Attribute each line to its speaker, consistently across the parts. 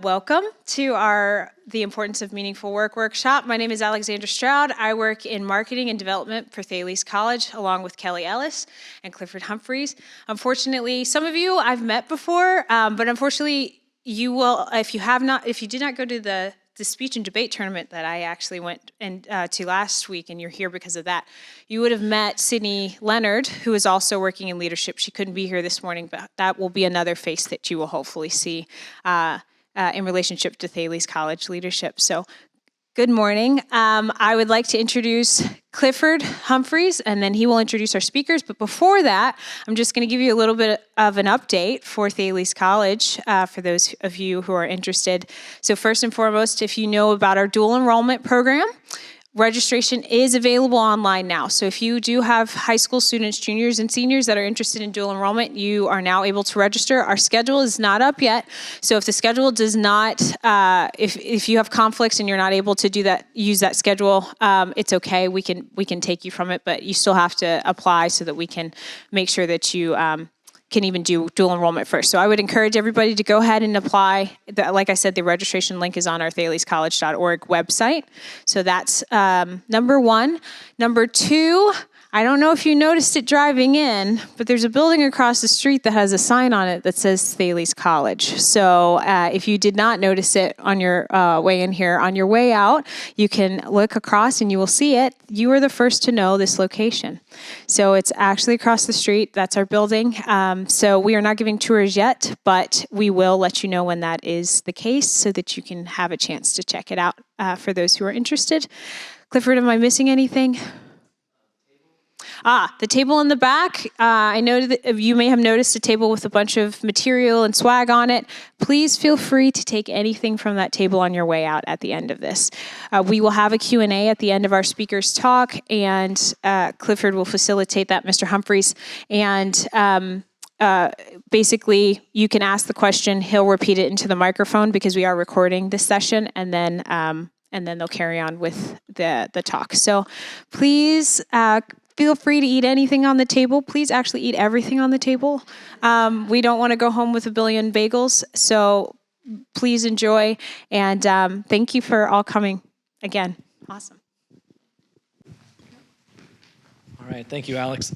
Speaker 1: Welcome to The Importance of Meaningful Work workshop. My name is Alexandra Stroud. I work in marketing and development for Thales College, along with Kelly Ellis and Clifford Humphreys. Unfortunately, some of you I've met before, but unfortunately, you will, if you did not go to the speech and debate tournament that I actually went to last week, and you're here because of that, you would have met Sydney Leonard, who is also working in leadership. She couldn't be here this morning, but that will be another face that you will hopefully see in relationship to Thales College leadership. So, good morning. I would like to introduce Clifford Humphreys, and then he will introduce our speakers. But before that, I'm just going to give you a little bit of an update for Thales College for those of you who are interested. So first and foremost, if you know about our dual enrollment program, registration is available online now. So if you do have high school students, juniors, and seniors that are interested in dual enrollment, you are now able to register. Our schedule is not up yet. So if the schedule does not, if you have conflicts and you're not able to use that schedule, it's okay. We can take you from it, but you still have to apply so that we can make sure that you can even do dual enrollment first. So I would encourage everybody to go ahead and apply. Like I said, the registration link is on our thalescollege.org website. So that's number one. Number two, I don't know if you noticed it driving in, but there's a building across the street that has a sign on it that says Thales College. So if you did not notice it on your way in here, on your way out, you can look across and you will see it. You are the first to know this location. So it's actually across the street. That's our building. So we are not giving tours yet, but we will let you know when that is the case so that you can have a chance to check it out for those who are interested. Clifford, am I missing anything? The table in the back. I know that you may have noticed a table with a bunch of material and swag on it. Please feel free to take anything from that table on your way out at the end of this. We will have a Q&A at the end of our speaker's talk, and Clifford will facilitate that, Mr. Humphreys. And basically, you can ask the question. He'll repeat it into the microphone because we are recording this session, and then they'll carry on with the talk. So please feel free to eat anything on the table. Please actually eat everything on the table. We don't want to go home with a billion bagels, so please enjoy. And thank you for all coming again. Awesome.
Speaker 2: All right, thank you, Alex.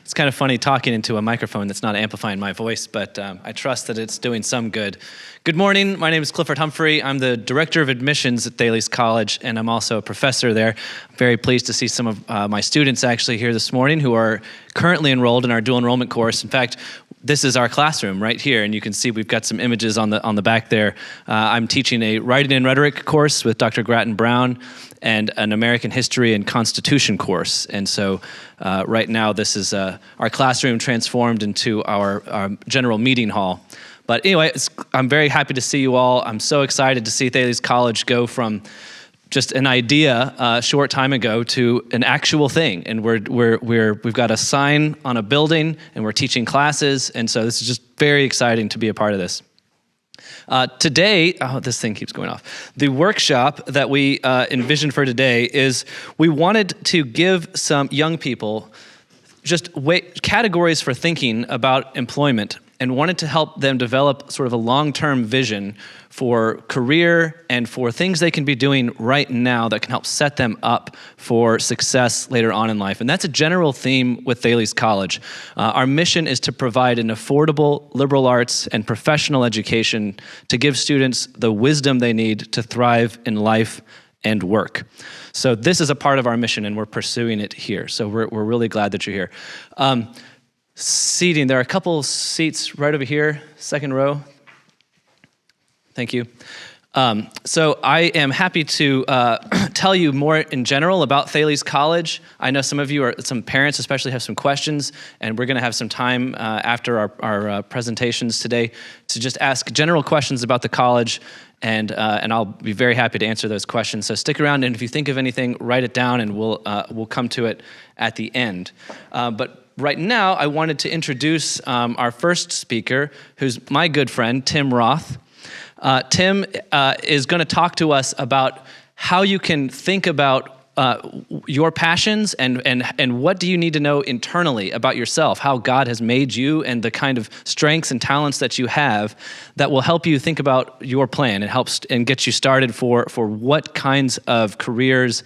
Speaker 2: It's kind of funny talking into a microphone that's not amplifying my voice, but I trust that it's doing some good. Good morning. My name is Clifford Humphrey. I'm the Director of Admissions at Thales College, and I'm also a professor there. I'm very pleased to see some of my students actually here this morning who are currently enrolled in our dual enrollment course. In fact, this is our classroom right here, and you can see we've got some images on the back there. I'm teaching a Writing and Rhetoric course with Dr. Grattan Brown and an American History and Constitution course. And so right now this is our classroom transformed into our general meeting hall. But anyway, I'm very happy to see you all. I'm so excited to see Thales College go from just an idea a short time ago to an actual thing. And we've got a sign on a building, and we're teaching classes. And so this is just very exciting to be a part of this. Today, this thing keeps going off. The workshop that we envisioned for today is we wanted to give some young people just categories for thinking about employment, and wanted to help them develop sort of a long-term vision for career and for things they can be doing right now that can help set them up for success later on in life. And that's a general theme with Thales College. Our mission is to provide an affordable liberal arts and professional education to give students the wisdom they need to thrive in life and work. So this is a part of our mission, and we're pursuing it here. So we're really glad that you're here. Seating, there are a couple seats right over here, second row. Thank you. So I am happy to tell you more in general about Thales College. I know some parents especially have some questions, and we're going to have some time after our presentations today to just ask general questions about the college, and I'll be very happy to answer those questions. So stick around, and if you think of anything, write it down, and we'll come to it at the end. But right now, I wanted to introduce our first speaker, who's my good friend, Tim Roth. Tim is going to talk to us about how you can think about your passions and what do you need to know internally about yourself, how God has made you and the kind of strengths and talents that you have that will help you think about your plan and helps and get you started for what kinds of careers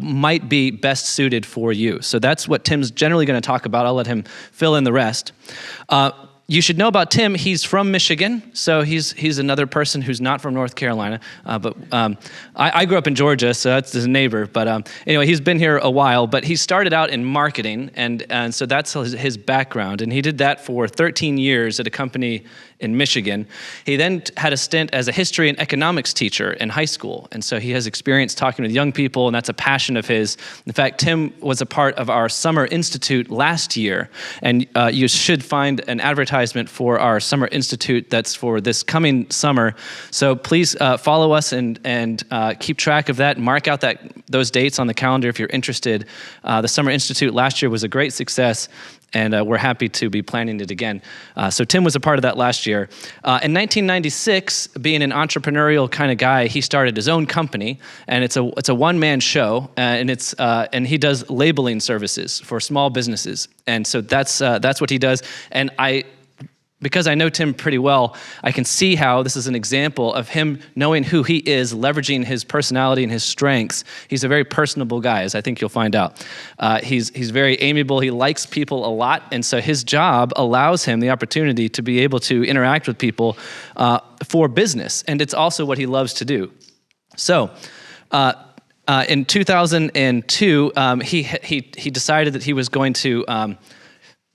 Speaker 2: might be best suited for you. So that's what Tim's generally going to talk about. I'll let him fill in the rest. You should know about Tim. He's from Michigan, so he's another person who's not from North Carolina. But I grew up in Georgia, so that's his neighbor. But anyway, he's been here a while. But he started out in marketing, and so that's his background. And he did that for 13 years at a company in Michigan. He then had a stint as a history and economics teacher in high school. And so he has experience talking with young people, and that's a passion of his. In fact, Tim was a part of our Summer Institute last year. And you should find an advertisement for our Summer Institute that's for this coming summer. So please follow us and keep track of that. Mark out those dates on the calendar if you're interested. The Summer Institute last year was a great success, and we're happy to be planning it again. So Tim was a part of that last year. In 1996, being an entrepreneurial kind of guy, he started his own company, and it's a one-man show, and he does labeling services for small businesses, and so that's what he does. And because I know Tim pretty well, I can see how this is an example of him knowing who he is, leveraging his personality and his strengths. He's a very personable guy, as I think you'll find out. He's very amiable. He likes people a lot, and so his job allows him the opportunity to be able to interact with people for business, and it's also what he loves to do. So, in 2002, he decided that he was going to.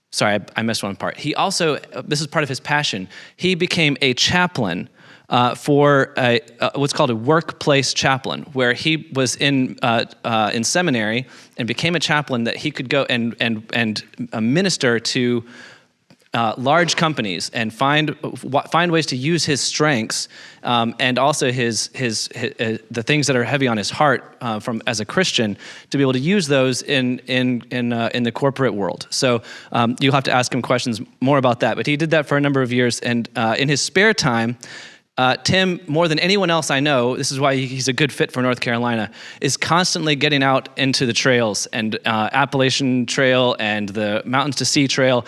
Speaker 2: Sorry, I missed one part. He also, this is part of his passion, he became a chaplain for what's called a workplace chaplain, where he was in seminary and became a chaplain that he could go and minister to large companies and find ways to use his strengths and also the things that are heavy on his heart as a Christian to be able to use those in the corporate world. So you'll have to ask him questions more about that. But he did that for a number of years, and in his spare time, Tim, more than anyone else I know, this is why he's a good fit for North Carolina, is constantly getting out into the trails and Appalachian Trail and the Mountains to Sea Trail.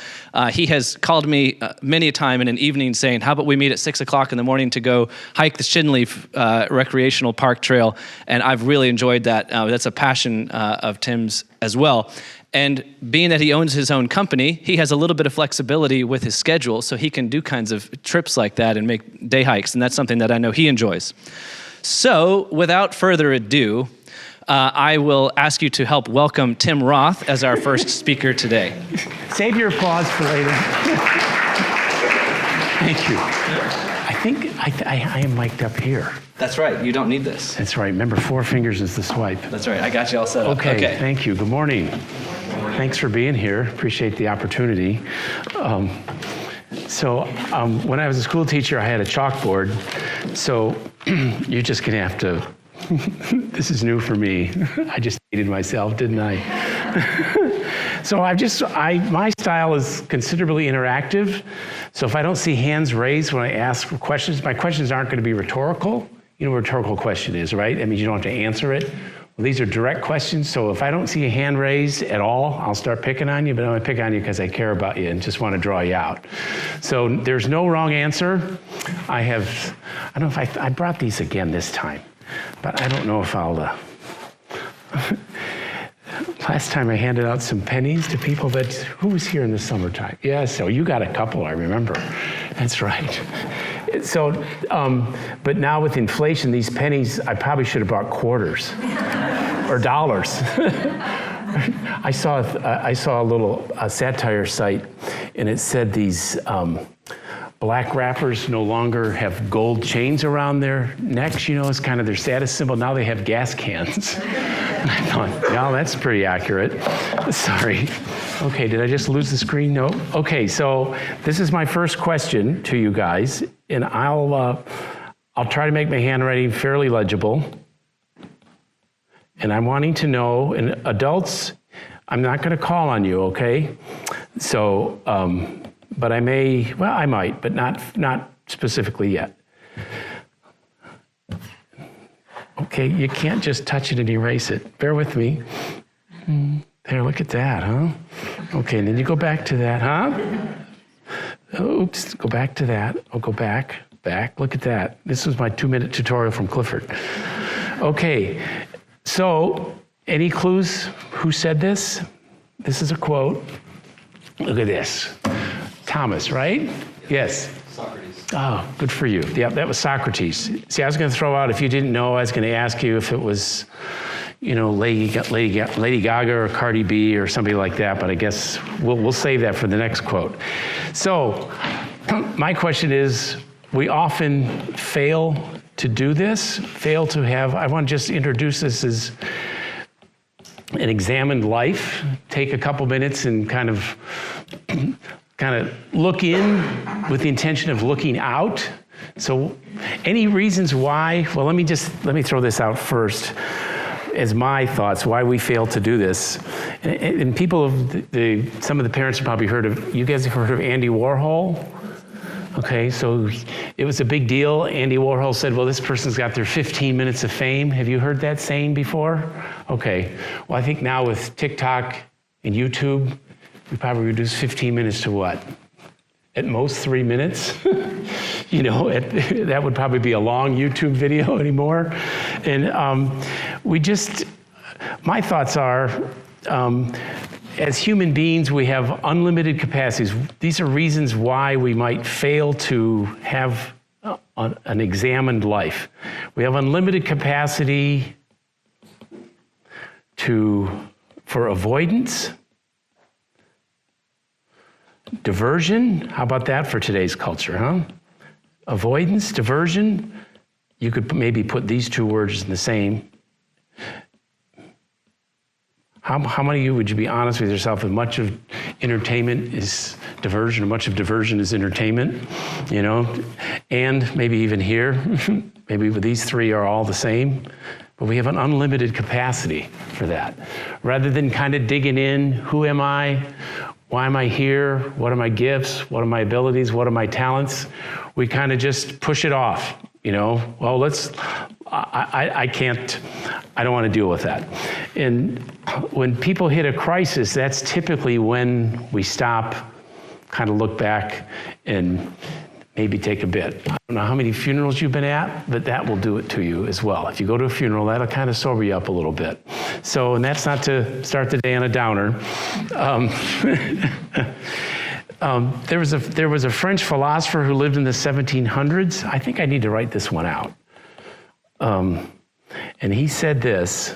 Speaker 2: He has called me many a time in an evening saying, how about we meet at 6 o'clock in the morning to go hike the Shinleaf Recreational Park Trail? And I've really enjoyed that. That's a passion of Tim's as well. And being that he owns his own company, he has a little bit of flexibility with his schedule, so he can do kinds of trips like that and make day hikes, and that's something that I know he enjoys. So, without further ado, I will ask you to help welcome Tim Roth as our first speaker today.
Speaker 3: Save your applause for later. Thank you. I think I am mic'd up here.
Speaker 2: That's right. You don't need this.
Speaker 3: That's right. Remember, 4 fingers is the swipe.
Speaker 2: That's right. I got you all set up.
Speaker 3: Okay. Thank you. Good morning. Thanks for being here. Appreciate the opportunity. When I was a school teacher, I had a chalkboard. So you're just going to have to, this is new for me. I just hated myself, didn't I? So my style is considerably interactive. So if I don't see hands raised when I ask questions, my questions aren't going to be rhetorical. You know what a rhetorical question is, right? That means you don't have to answer it. Well, these are direct questions, so if I don't see a hand raised at all, I'll start picking on you, but I'm gonna pick on you because I care about you and just want to draw you out. So there's no wrong answer. I don't know if I brought these again this time, but I don't know if I'll, last time I handed out some pennies to people who was here in the summertime? Yeah, so you got a couple, I remember. That's right. So, but now with inflation, these pennies, I probably should have bought quarters or dollars. I saw a little satire site, and it said these black rappers no longer have gold chains around their necks. You know, it's kind of their status symbol. Now they have gas cans. And I thought, yeah, that's pretty accurate. Sorry. Okay, did I just lose the screen? No. Okay, so this is my first question to you guys, and I'll try to make my handwriting fairly legible. And I'm wanting to know, and adults, I'm not going to call on you, okay? So, but I might, but not specifically yet. Oh, Okay, you can't just touch it and erase it. Bear with me. There, look at that, huh? Okay, and then you go back to that, huh? Oops, go back to that. Oh, go back. Look at that. This was my 2-minute tutorial from Clifford. Okay, so any clues who said this? This is a quote. Look at this. Thomas, right? Yes.
Speaker 4: Socrates.
Speaker 3: Oh, good for you. Yeah, that was Socrates. See, I was going to throw out, if you didn't know, I was going to ask you if it was, Lady Gaga or Cardi B or somebody like that, but I guess we'll save that for the next quote. So, my question is, we often fail to do this, I want to just introduce this as an examined life. Take a couple minutes and kind of look in with the intention of looking out. So any reasons why, well, let me throw this out first as my thoughts, why we fail to do this. And people some of the parents have probably you guys have heard of Andy Warhol? Okay, so it was a big deal. Andy Warhol said, well, this person's got their 15 minutes of fame. Have you heard that saying before? Okay, well, I think now with TikTok and YouTube, we probably reduce 15 minutes to what? At most 3 minutes. That would probably be a long YouTube video anymore. And my thoughts are, as human beings, we have unlimited capacities. These are reasons why we might fail to have an examined life. We have unlimited capacity for avoidance, diversion. How about that for today's culture, huh? Avoidance, diversion. You could maybe put these two words in the same. How many of you would you be honest with yourself that much of entertainment is diversion, or much of diversion is entertainment, And maybe even here, maybe these three are all the same, but we have an unlimited capacity for that. Rather than kind of digging in, who am I? Why am I here? What are my gifts? What are my abilities? What are my talents? We kind of just push it off, Well, I don't want to deal with that. And when people hit a crisis, that's typically when we stop, kind of look back, and maybe take a bit. I don't know how many funerals you've been at, but that will do it to you as well. If you go to a funeral, that'll kind of sober you up a little bit. So, and that's not to start the day on a downer. There was a French philosopher who lived in the 1700s. I think I need to write this one out. And he said this: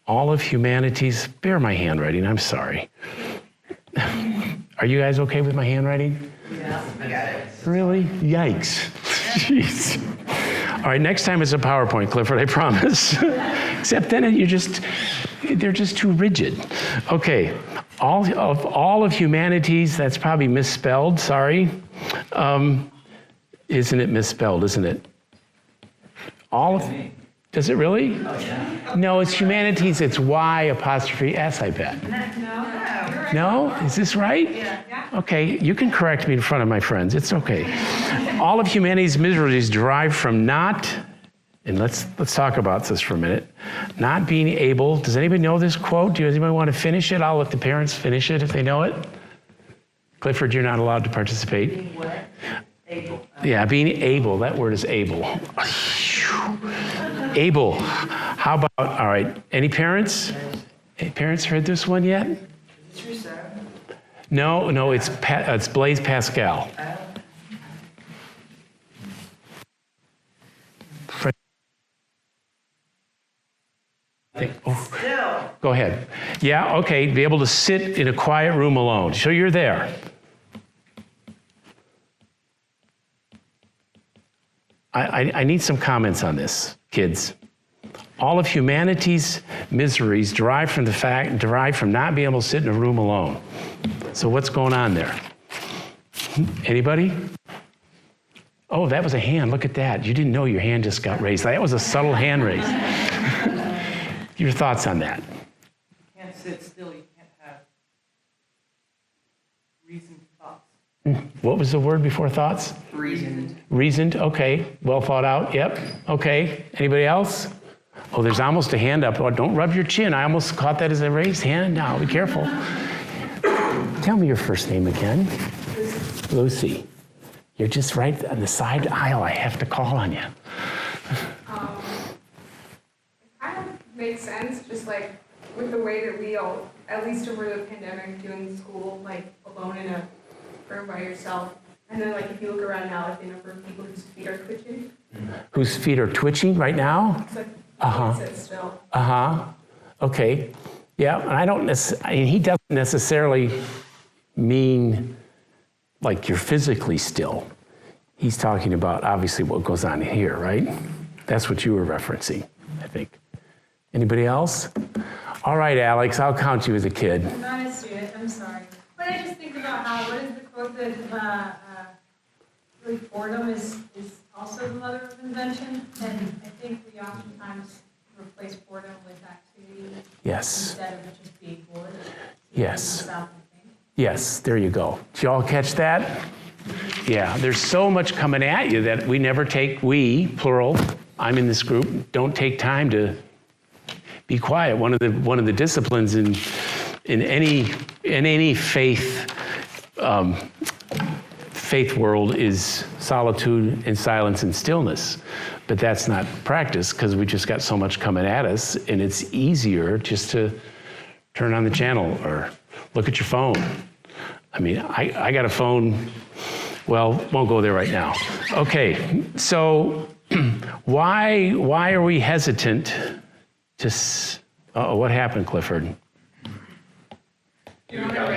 Speaker 3: all of humanity's, bear my handwriting, I'm sorry. Are you guys okay with my handwriting?
Speaker 4: Yeah, I got it.
Speaker 3: Really? Yikes. Jeez. All right, next time it's a PowerPoint, Clifford, I promise. Except then they're just too rigid. Okay, all of humanity's, that's probably misspelled, sorry. Isn't it misspelled, isn't it? Does it really?
Speaker 4: Oh, yeah.
Speaker 3: No, it's humanities, it's Y''S, I bet. No? Is this right? Yeah. Okay, you can correct me in front of my friends, it's okay. All of humanity's miseries derive from not, and let's talk about this for a minute, not being able, does anybody know this quote? Does anybody want to finish it? I'll let the parents finish it if they know it. Clifford, you're not allowed to participate.
Speaker 4: Being what? Able.
Speaker 3: Yeah, being able, that word is able. Able. How about, all right, any parents? Any parents heard this one yet? No, it's Blaise Pascal. Go ahead. Yeah, okay, be able to sit in a quiet room alone. So you're there. I need some comments on this, kids. All of humanity's miseries derive from not being able to sit in a room alone. So what's going on there? Anybody? Oh, that was a hand. Look at that. You didn't know your hand just got raised. That was a subtle hand raise. Your thoughts on that?
Speaker 5: You can't sit still. You can't have reasoned thoughts.
Speaker 3: What was the word before thoughts?
Speaker 5: Reasoned.
Speaker 3: Reasoned, okay. Well thought out, yep. Okay. Anybody else? Oh, there's almost a hand up. Oh, don't rub your chin. I almost caught that as a raised hand. Now, be careful. Tell me your first name again. Lucy. You're just right on the side aisle. I have to call on you.
Speaker 6: It kind of makes sense, just like with the way that we all, at least over the pandemic, doing school like alone in a room by yourself. And then like if you look around now, like the number of people whose feet are twitching.
Speaker 3: Whose feet are twitching right now?
Speaker 6: It's like sit still.
Speaker 3: Okay. Yeah, and I don't necessarily, he doesn't necessarily mean like you're physically still. He's talking about obviously what goes on here, right? That's what you were referencing, I think. Anybody else? All right, Alex, I'll count you as a kid.
Speaker 1: I'm not a student, I'm sorry. But I just think about how, what is the quote that really boredom is also the mother of invention? And I think we oftentimes replace boredom with activity
Speaker 3: Yes.
Speaker 1: instead of just being bored.
Speaker 3: Yes. Yes, there you go. Did you all catch that? Yeah, there's so much coming at you that we, plural, I'm in this group, don't take time to be quiet. One of the disciplines in any faith world is solitude and silence and stillness. But that's not practice because we just got so much coming at us, and it's easier just to turn on the channel or look at your phone. I mean, I got a phone. Well, won't go there right now. Okay, so why are we hesitant to? What happened, Clifford?
Speaker 2: You're on the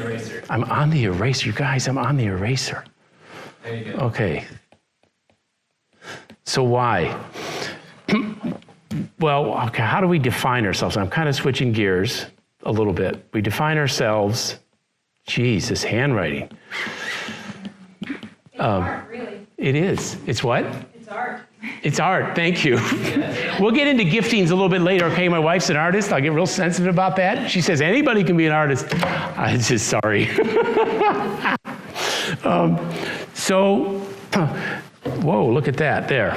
Speaker 2: eraser.
Speaker 3: I'm on the eraser, you guys. I'm on the eraser.
Speaker 2: There you go.
Speaker 3: Okay. So why? Well, okay, how do we define ourselves? I'm kind of switching gears a little bit. We define ourselves. Geez, this handwriting.
Speaker 1: It's art, really.
Speaker 3: It is. It's what?
Speaker 1: It's art.
Speaker 3: It's art. Thank you. We'll get into giftings a little bit later. Okay, my wife's an artist. I'll get real sensitive about that. She says anybody can be an artist. I'm just sorry. Whoa, look at that there.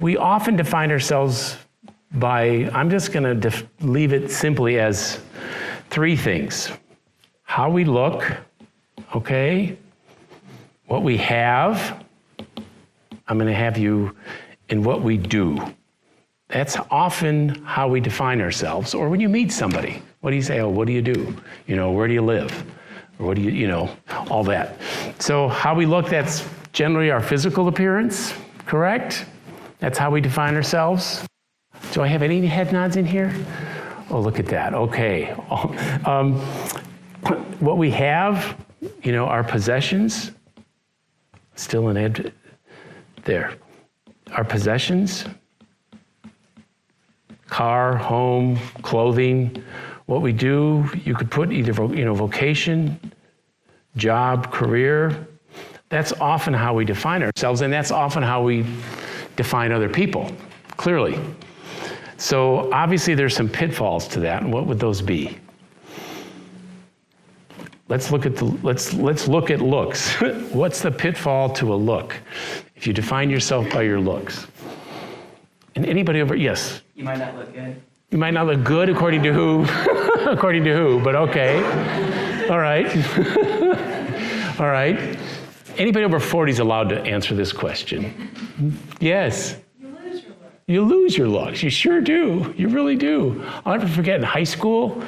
Speaker 3: We often define ourselves by, I'm just going to leave it simply as three things. How we look, okay? What we have, I'm going to have you in what we do. That's often how we define ourselves. Or when you meet somebody, what do you say? Oh, what do you do? Where do you live? Or what do you, all that. So how we look, that's generally our physical appearance, correct? That's how we define ourselves. Do I have any head nods in here? Oh, look at that. Okay. What we have, our possessions, still an ed there. Our possessions, car, home, clothing, what we do, you could put either, vocation, job, career. That's often how we define ourselves, and that's often how we define other people, clearly. So obviously there's some pitfalls to that, and what would those be? Let's look at looks. What's the pitfall to a look? If you define yourself by your looks. And anybody over, yes?
Speaker 4: You might not look good.
Speaker 3: You might not look good according to who? According to who, but okay. All right. All right. Anybody over 40 is allowed to answer this question. Yes?
Speaker 1: You lose your look.
Speaker 3: You lose your looks. You sure do. You really do. I'll never forget in high school,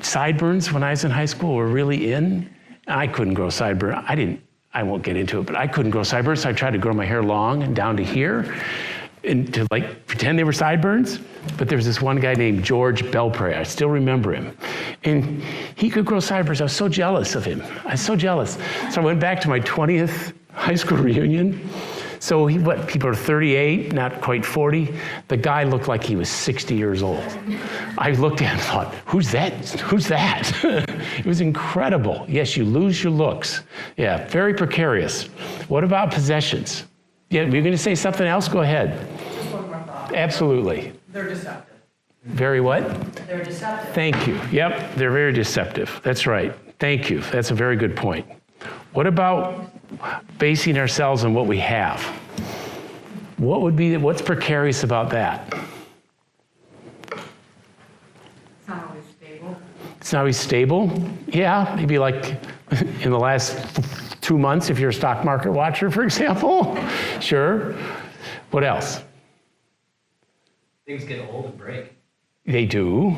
Speaker 3: sideburns when I was in high school were really in. I couldn't grow sideburns. I won't get into it, but I couldn't grow sideburns, so I tried to grow my hair long and down to here and to pretend they were sideburns. But there was this one guy named George Belpre. I still remember him. And he could grow sideburns. I was so jealous of him. I was so jealous. So I went back to my 20th high school reunion. So people are 38, not quite 40. The guy looked like he was 60 years old. I looked at him and thought, who's that? Who's that? It was incredible. Yes, you lose your looks. Yeah, very precarious. What about possessions? Yeah, you're going to say something else? Go ahead.
Speaker 5: Just one more thought.
Speaker 3: Absolutely.
Speaker 5: They're deceptive.
Speaker 3: Very what?
Speaker 5: They're deceptive.
Speaker 3: Thank you. Yep, they're very deceptive. That's right. Thank you. That's a very good point. What about basing ourselves on what we have? What's precarious about that?
Speaker 5: It's not always stable.
Speaker 3: It's not always stable? Yeah, maybe like in the last 2 months, if you're a stock market watcher, for example. Sure. What else?
Speaker 2: Things get old and break.
Speaker 3: They do.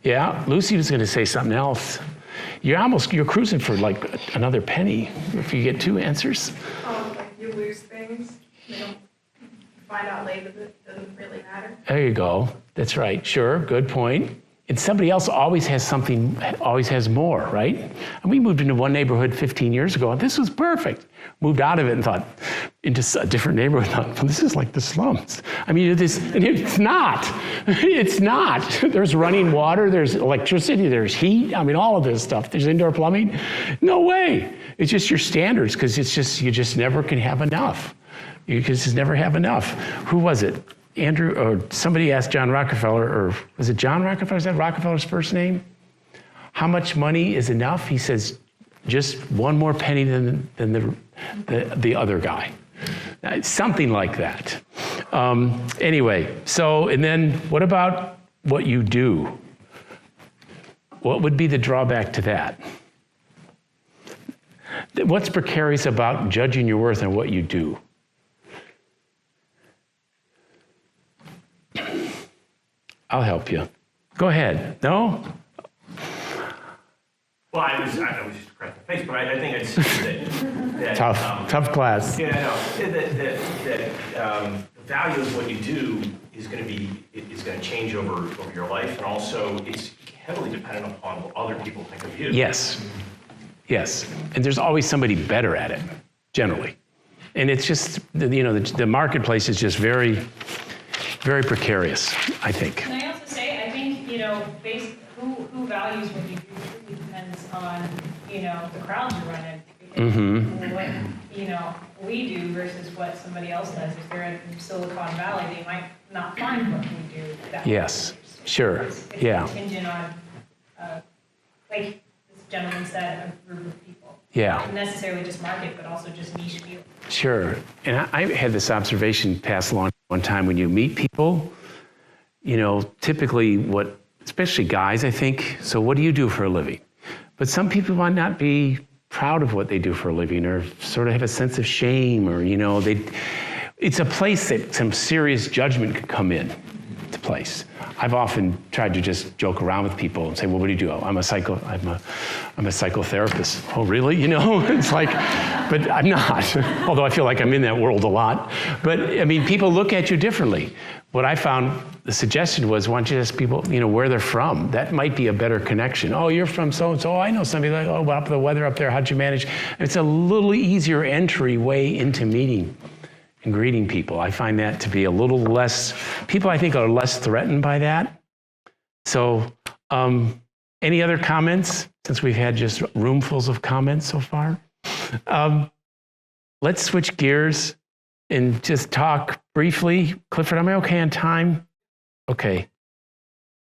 Speaker 3: Yeah, Lucy was going to say something else. You're cruising for like another penny if you get 2 answers.
Speaker 6: Like you lose things, they don't find out later that it doesn't really matter.
Speaker 3: There you go. That's right. Sure. Good point. And somebody else always has something, always has more, right? And we moved into one neighborhood 15 years ago, and this was perfect. Moved out of it and thought, into a different neighborhood, thought, well, this is like the slums. I mean, and it's not. It's not. There's running water, there's electricity, there's heat. I mean, all of this stuff. There's indoor plumbing. No way. It's just your standards, because you just never can have enough. You just never have enough. Who was it? Andrew, or somebody asked John Rockefeller, or was it John Rockefeller? Is that Rockefeller's first name? How much money is enough? He says, just one more penny than the other guy. Something like that. Anyway, so, and then what about what you do? What would be the drawback to that? What's precarious about judging your worth and what you do? I'll help you. Go ahead. No?
Speaker 7: Well, I was just correcting the face, but I think I'd say that
Speaker 3: Tough class.
Speaker 7: Yeah, no, that the value of what you do is going to change over your life, and also it's heavily dependent upon what other people think of you.
Speaker 3: Yes. And there's always somebody better at it, generally. And it's just, the marketplace is just very, very precarious, I think.
Speaker 1: Can I also say, I think, who values what you do really depends on, the crowd you run in. What, we do versus what somebody else does. If they're in Silicon Valley, they might not find what we do that
Speaker 3: Yes,
Speaker 1: matters.
Speaker 3: sure,
Speaker 1: It's
Speaker 3: yeah.
Speaker 1: contingent on, like this gentleman said, a group of people.
Speaker 3: Yeah.
Speaker 1: Not necessarily just market, but also just niche field.
Speaker 3: Sure. And I had this observation passed along one time. When you meet people, typically especially guys, I think, so what do you do for a living? But some people might not be proud of what they do for a living, or sort of have a sense of shame, or, it's a place that some serious judgment could come in to place. I've often tried to just joke around with people and say, well, what do you do? I'm a psychotherapist. Oh, really? It's like, but I'm not, although I feel like I'm in that world a lot. But I mean, people look at you differently. What I found, the suggestion was, why don't you ask people, where they're from? That might be a better connection. Oh, you're from so-and-so. Oh, I know somebody. Like, oh, well, the weather up there, how'd you manage? It's a little easier entry way into meeting and greeting people. I find that to be a little less, people I think are less threatened by that. So any other comments, since we've had just roomfuls of comments so far? Let's switch gears and just talk briefly. Clifford, am I okay on time? Okay.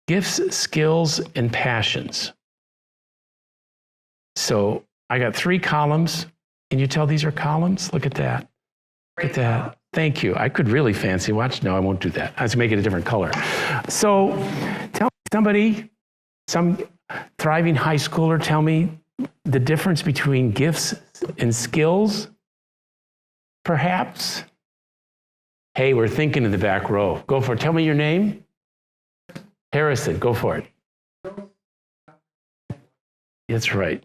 Speaker 3: Gifts, skills, and passions. So I got 3 columns. Can you tell these are columns? Look at that. Look at that. Thank you. I could really fancy watch. No, I won't do that. I have to make it a different color. So tell somebody, some thriving high schooler, tell me the difference between gifts and skills, perhaps. Hey, we're thinking in the back row. Go for it. Tell me your name. Harrison, go for it. That's right.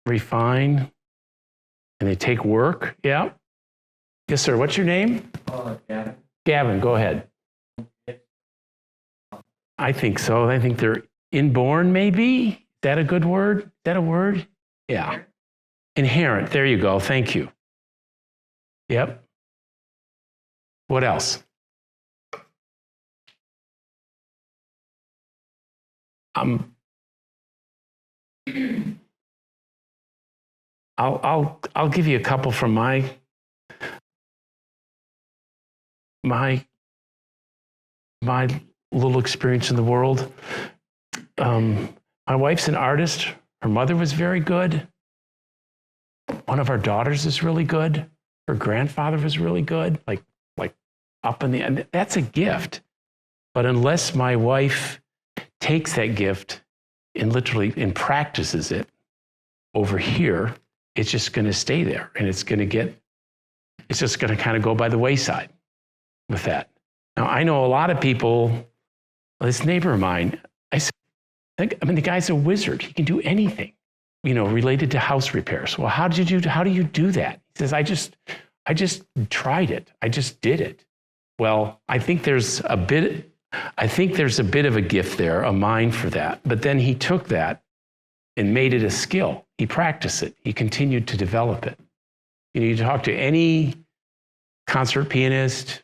Speaker 3: Refine. And they take work. Yeah. Yes, sir. What's your name?
Speaker 8: Gavin.
Speaker 3: Gavin, go ahead. I think so. I think they're inborn, maybe? Is that a good word? Is that a word? Yeah. Inherent. There you go. Thank you. Yep. What else? I'll give you a couple from my little experience in the world. My wife's an artist. Her mother was very good. One of our daughters is really good. Her grandfather was really good, like up in the, and that's a gift. But unless my wife takes that gift and literally and practices it over here, it's just going to stay there, and it's just going to kind of go by the wayside with that. Now, I know a lot of people, this neighbor of mine, the guy's a wizard. He can do anything, related to house repairs. Well, how do you do that? He says, I just tried it. I just did it. Well, I think there's a bit of a gift there, a mind for that. But then he took that and made it a skill. He practiced it. He continued to develop it. You talk to any concert pianist,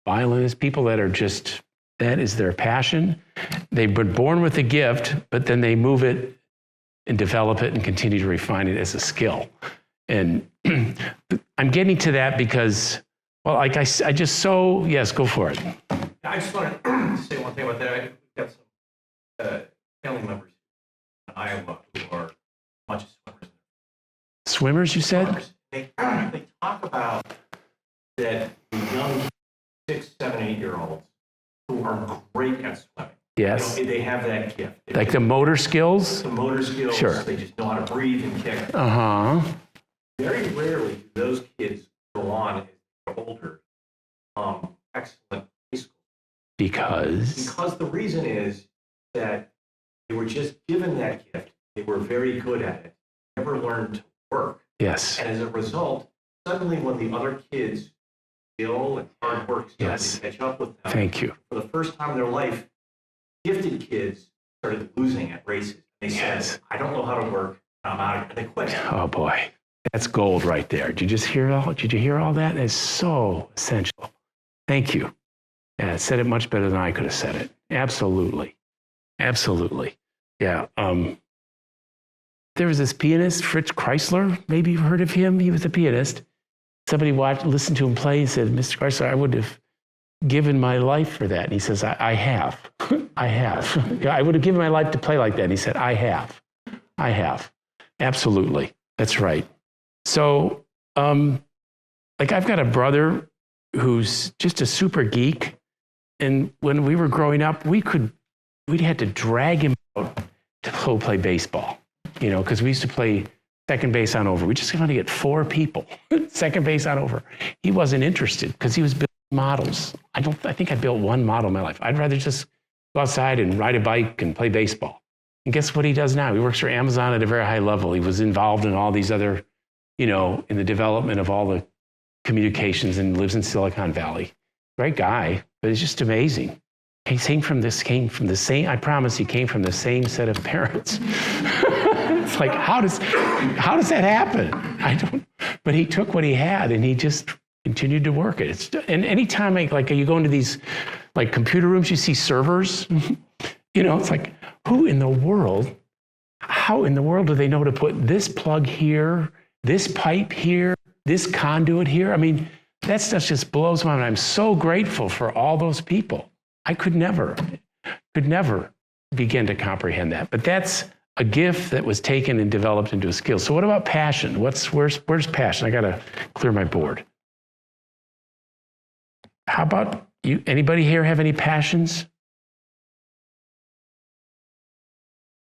Speaker 3: violinist, people that are just, that is their passion. They've been born with a gift, but then they move it and develop it and continue to refine it as a skill. And I'm getting to that because, well, like yes, go for it.
Speaker 7: I just want to say one thing about that. We've got some family members in Iowa who are much swimmers.
Speaker 3: Swimmers, you said?
Speaker 7: They talk about that the young 6, 7, 8-year-olds who are great at swimming.
Speaker 3: Yes.
Speaker 7: They have that gift.
Speaker 3: Like the motor skills?
Speaker 7: The motor skills.
Speaker 3: Sure.
Speaker 7: They just know how to breathe and kick.
Speaker 3: Uh-huh.
Speaker 7: Very rarely do those kids go on as they're older. Excellent high school.
Speaker 3: Because
Speaker 7: the reason is that they were just given that gift. They were very good at it. Never learned to work.
Speaker 3: Yes.
Speaker 7: And as a result, suddenly when the other kids' skill and hard work started to catch up with them,
Speaker 3: Thank you.
Speaker 7: for the first time in their life, gifted kids started losing at races. They said, I don't know how to work, I'm out of here. And they quit.
Speaker 3: Oh boy, that's gold right there. Did you hear all that? It's so essential. Thank you. Yeah, it said it much better than I could have said it. Absolutely. Yeah. There was this pianist, Fritz Kreisler. Maybe you've heard of him. He was a pianist. Somebody listened to him play and said, Mr. Kreisler, I would have given my life for that. And he says, I have. I have. I would have given my life to play like that. And he said, I have. Absolutely. That's right. So, I've got a brother who's just a super geek. And when we were growing up, we'd had to drag him out to go play baseball, because we used to play second base on over. We just wanted to get 4 people, second base on over. He wasn't interested because he was building models. I think I built 1 model in my life. I'd rather just go outside and ride a bike and play baseball. And guess what he does now? He works for Amazon at a very high level. He was involved in all these other, in the development of all the communications, and lives in Silicon Valley. Great guy, but it's just amazing. He came from the same, I promise he came from the same set of parents. It's like, how does that happen? But he took what he had and he just continued to work it. And anytime you go into these computer rooms, you see servers, it's like, how in the world do they know to put this plug here, this pipe here, this conduit here? I mean, that stuff just blows my mind. I'm so grateful for all those people. I could never begin to comprehend that. But that's a gift that was taken and developed into a skill. So what about passion? Where's passion? I got to clear my board. How about you? Anybody here have any passions?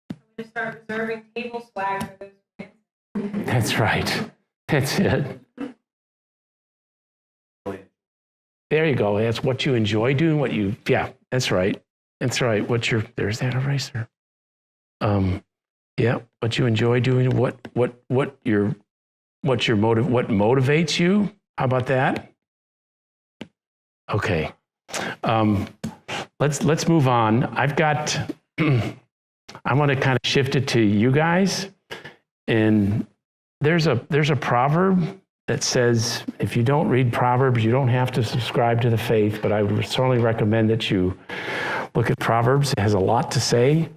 Speaker 1: I'm going to start reserving table swag for those kids.
Speaker 3: That's right. That's it. There you go. That's what you enjoy doing. Yeah, that's right. That's right. There's that eraser. Yeah, what you enjoy doing. What motivates you? How about that? Okay. Let's move on. I want to kind of shift it to you guys. And there's a proverb that says, if you don't read Proverbs, you don't have to subscribe to the faith, but I would certainly recommend that you look at Proverbs. It has a lot to say.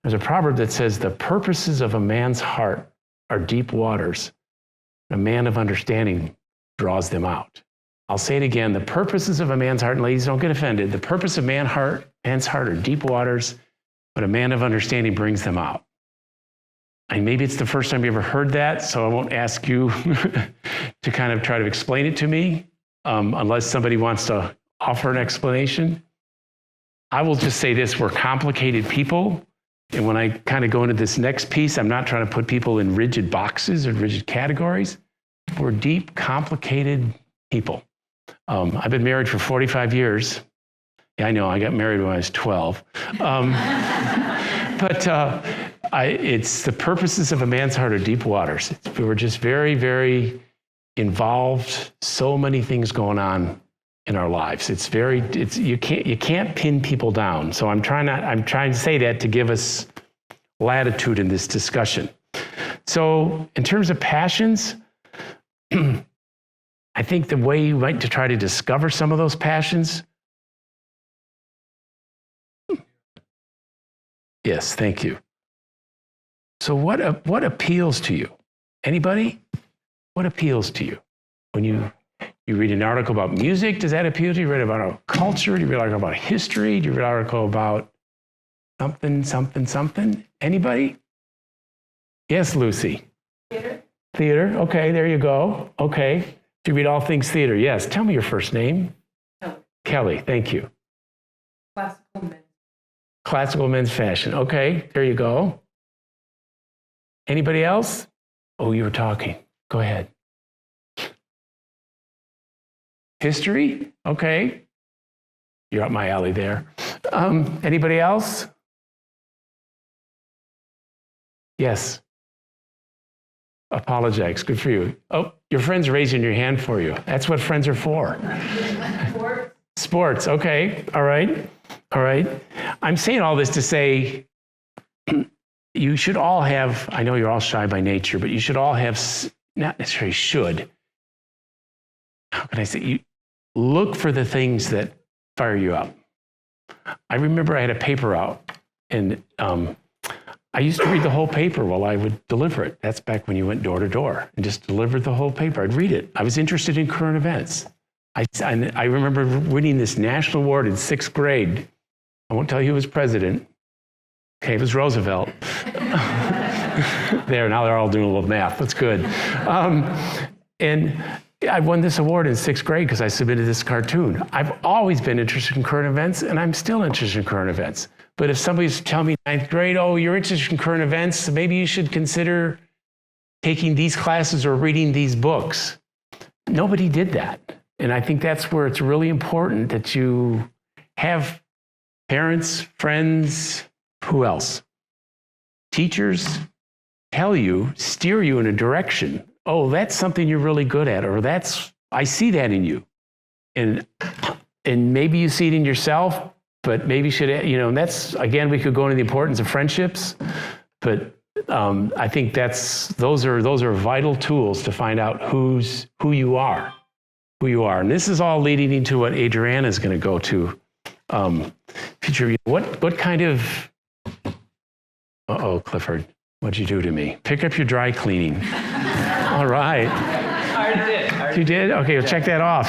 Speaker 3: There's a proverb that says, the purposes of a man's heart are deep waters. A man of understanding draws them out. I'll say it again. The purposes of a man's heart, and ladies, don't get offended. The purpose of man's heart are deep waters, but a man of understanding brings them out. And maybe it's the first time you ever heard that, so I won't ask you to kind of try to explain it to me, unless somebody wants to offer an explanation. I will just say this, we're complicated people. And when I kind of go into this next piece, I'm not trying to put people in rigid boxes or rigid categories. We're deep, complicated people. I've been married for 45 years. Yeah, I know, I got married when I was 12. It's the purposes of a man's heart are deep waters. We're just very, very involved, so many things going on in our lives. You can't pin people down. So I'm trying to say that to give us latitude in this discussion. So in terms of passions, I think the way you like to try to discover some of those passions. Yes, thank you. So what appeals to you? Anybody? What appeals to you? When you read an article about music, does that appeal to you? You read about culture? Do you read an article about history? Do you read an article about something? Anybody? Yes, Lucy. Theater. Okay, there you go. Okay. Do you read all things theater? Yes. Tell me your first name. Kelly, thank you. Classical men's fashion. Okay, there you go. Anybody else? Oh, you were talking. Go ahead. History? Okay. You're up my alley there. Anybody else? Yes. Apologetics. Good for you. Oh, your friend's raising your hand for you. That's what friends are for. Sports. Okay. All right. I'm saying all this to say you should all have, I know you're all shy by nature, but you should all have, not necessarily should, how can I say, you look for the things that fire you up. I remember I had a paper out, and I used to read the whole paper while I would deliver it. That's back when you went door to door and just delivered the whole paper. I'd read it. I was interested in current events. I remember winning this national award in 6th grade. I won't tell you who was president. Okay, it was Roosevelt. There, now they're all doing a little math. That's good. And I won this award in 6th grade because I submitted this cartoon. I've always been interested in current events, and I'm still interested in current events. But if somebody's telling me 9th grade, oh, you're interested in current events, maybe you should consider taking these classes or reading these books. Nobody did that. And I think that's where it's really important that you have parents, friends, who else? Teachers tell you, steer you in a direction. Oh, that's something you're really good at, or I see that in you. And maybe you see it in yourself, but maybe you should, and that's, again, we could go into the importance of friendships, but I think those are vital tools to find out who you are. And this is all leading into what Adriana is going to go to. Future, what kind of, Clifford, what'd you do to me? Pick up your dry cleaning. All right.
Speaker 2: I already did.
Speaker 3: You did? Okay, well, check that off.